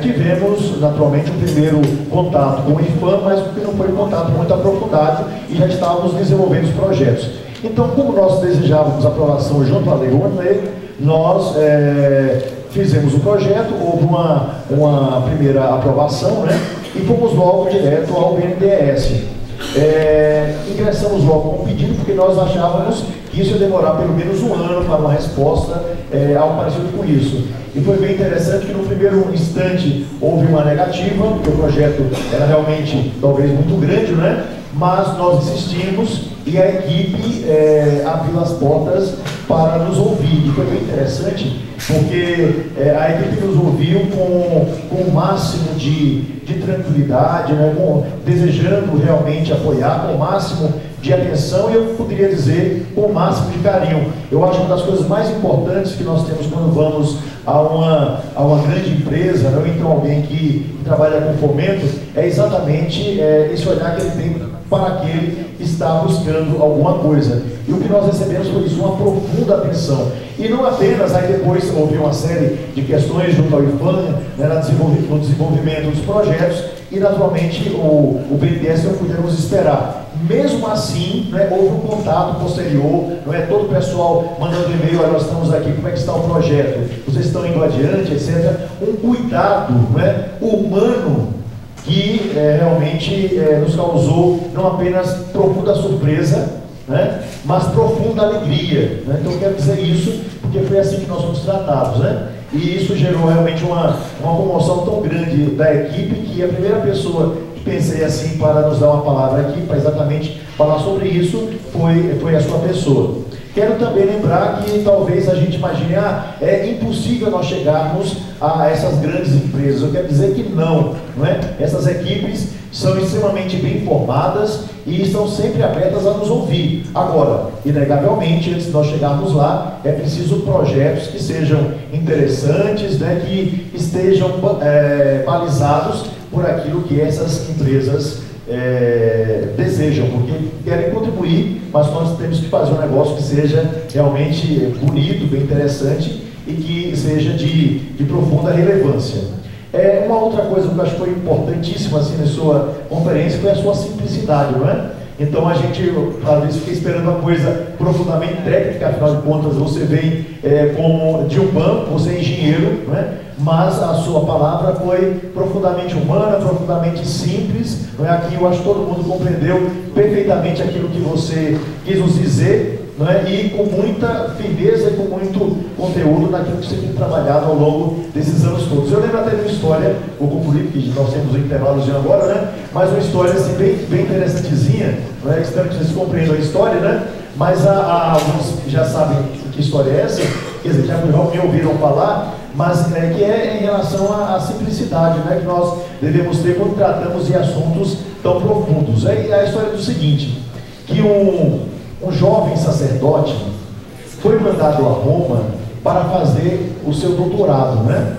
Tivemos naturalmente um primeiro contato com o IFAM, mas que não foi um contato muito aprofundado e já estávamos desenvolvendo os projetos. Então, como nós desejávamos aprovação junto à Lei Rouanet, nós fizemos o projeto, houve uma primeira aprovação, né, e fomos logo direto ao BNDES. ingressamos logo com o pedido, porque nós achávamos que isso ia demorar pelo menos um ano para uma resposta, algo parecido com isso. E foi bem interessante que no primeiro instante houve uma negativa, porque o projeto era realmente talvez muito grande, né? Mas nós insistimos e a equipe abriu as portas para nos ouvir. E foi bem interessante, porque a equipe nos ouviu com o máximo de tranquilidade, né? Desejando realmente apoiar, com o máximo de atenção e eu poderia dizer com o máximo de carinho. Eu acho que uma das coisas mais importantes que nós temos quando vamos a uma grande empresa, né? Ou então alguém que trabalha com fomento, é exatamente esse olhar que ele tem para aquele que está buscando alguma coisa. E o que nós recebemos foi isso, uma profunda atenção. E não apenas, aí depois houve uma série de questões junto ao IFAM, né, no desenvolvimento dos projetos, e naturalmente o BNDES não pudemos esperar. Mesmo assim, né, houve um contato posterior, não é todo o pessoal mandando e-mail, olha, nós estamos aqui, como é que está o projeto? Vocês estão indo adiante, etc. Um cuidado, né, humano, que realmente nos causou não apenas profunda surpresa, né, mas profunda alegria. Né? Então eu quero dizer isso, porque foi assim que nós fomos tratados. Né? E isso gerou realmente uma comoção tão grande da equipe, que a primeira pessoa que pensei assim para nos dar uma palavra aqui, para exatamente falar sobre isso, foi a sua pessoa. Quero também lembrar que talvez a gente imagine, é impossível nós chegarmos a essas grandes empresas. Eu quero dizer que não é? Essas equipes são extremamente bem informadas e estão sempre abertas a nos ouvir. Agora, inegavelmente, antes de nós chegarmos lá, é preciso projetos que sejam interessantes, né, que estejam balizados por aquilo que essas empresas desejam, porque querem contribuir, mas nós temos que fazer um negócio que seja realmente bonito, bem interessante e que seja de profunda relevância. Uma outra coisa que eu acho que foi importantíssima assim, na sua conferência foi a sua simplicidade, não é? Então a gente, às vezes, fica esperando uma coisa profundamente técnica, afinal de contas você vem de um banco, você é engenheiro, não é? Mas a sua palavra foi profundamente humana, profundamente simples, não é? Aqui eu acho que todo mundo compreendeu perfeitamente aquilo que você quis nos dizer, não é? E com muita firmeza e com muito conteúdo naquilo que você tem trabalhado ao longo desses anos todos. Eu lembro até de uma história, vou concluir, porque nós temos um intervalozinho agora, né? Mas uma história assim, bem interessantezinha, não é? Espero que vocês compreendam a história, né? Mas alguns já sabem que história é essa, quer dizer, já me ouviram falar, mas que é em relação à simplicidade, né, que nós devemos ter quando tratamos de assuntos tão profundos. É a história do seguinte, que um jovem sacerdote foi mandado a Roma para fazer o seu doutorado, né?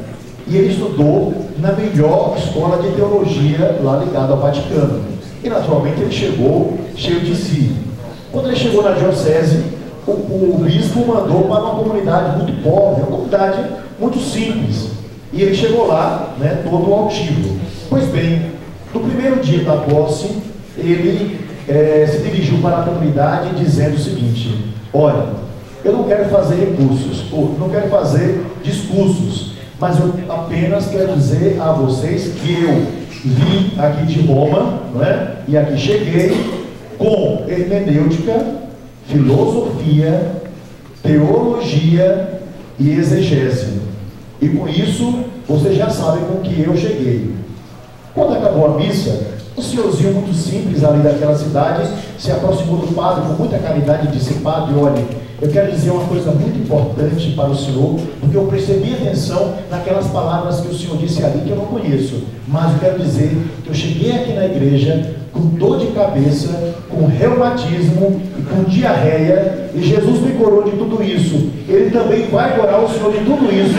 E ele estudou na melhor escola de teologia lá ligada ao Vaticano. E naturalmente ele chegou cheio de si. Quando ele chegou na diocese, o bispo mandou para uma comunidade muito pobre, uma comunidade muito simples. E ele chegou lá, né, todo altivo. Pois bem, no primeiro dia da posse, ele se dirigiu para a comunidade dizendo o seguinte: olha, eu não quero fazer recursos, não quero fazer discursos, mas eu apenas quero dizer a vocês que eu vim aqui de Roma, não é? E aqui cheguei com hermenêutica, filosofia, teologia e exegese. E com isso, vocês já sabem com que eu cheguei. Quando acabou a missa, um senhorzinho muito simples ali daquela cidade se aproximou do padre com muita caridade e disse: padre, olha, eu quero dizer uma coisa muito importante para o senhor, porque eu prestei atenção naquelas palavras que o senhor disse ali que eu não conheço, mas eu quero dizer que eu cheguei aqui na igreja com dor de cabeça, com reumatismo e com diarreia, e Jesus me curou de tudo isso. Ele também vai curar o senhor de tudo isso.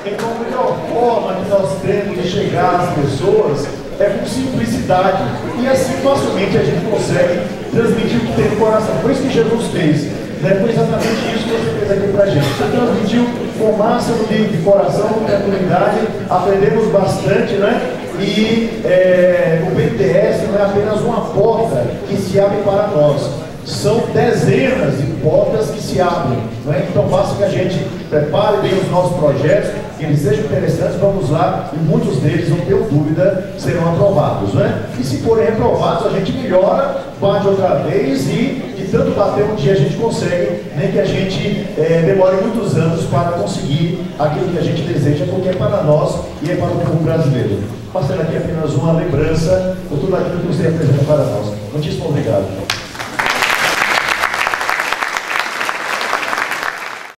Então, a melhor forma que nós temos de chegar às pessoas é com simplicidade, e assim facilmente a gente consegue transmitir o que tem no coração. Foi isso que Jesus fez. Foi exatamente isso que você fez aqui pra gente. Você transmitiu com o máximo de coração, com tranquilidade, aprendemos bastante, né? E o BNDES não é apenas uma porta que se abre para nós. são dezenas de portas que se abrem, não é? Então basta que a gente prepare bem os nossos projetos, que eles sejam interessantes, vamos lá, e muitos deles, não tenho dúvida, serão aprovados, não é? E se forem reprovados, a gente melhora, bate outra vez e de tanto bater um dia a gente consegue, nem que a gente demore muitos anos para conseguir aquilo que a gente deseja, porque é para nós e é para o povo brasileiro. Passando aqui apenas uma lembrança por tudo aquilo que você apresenta para nós. Muitíssimo obrigado.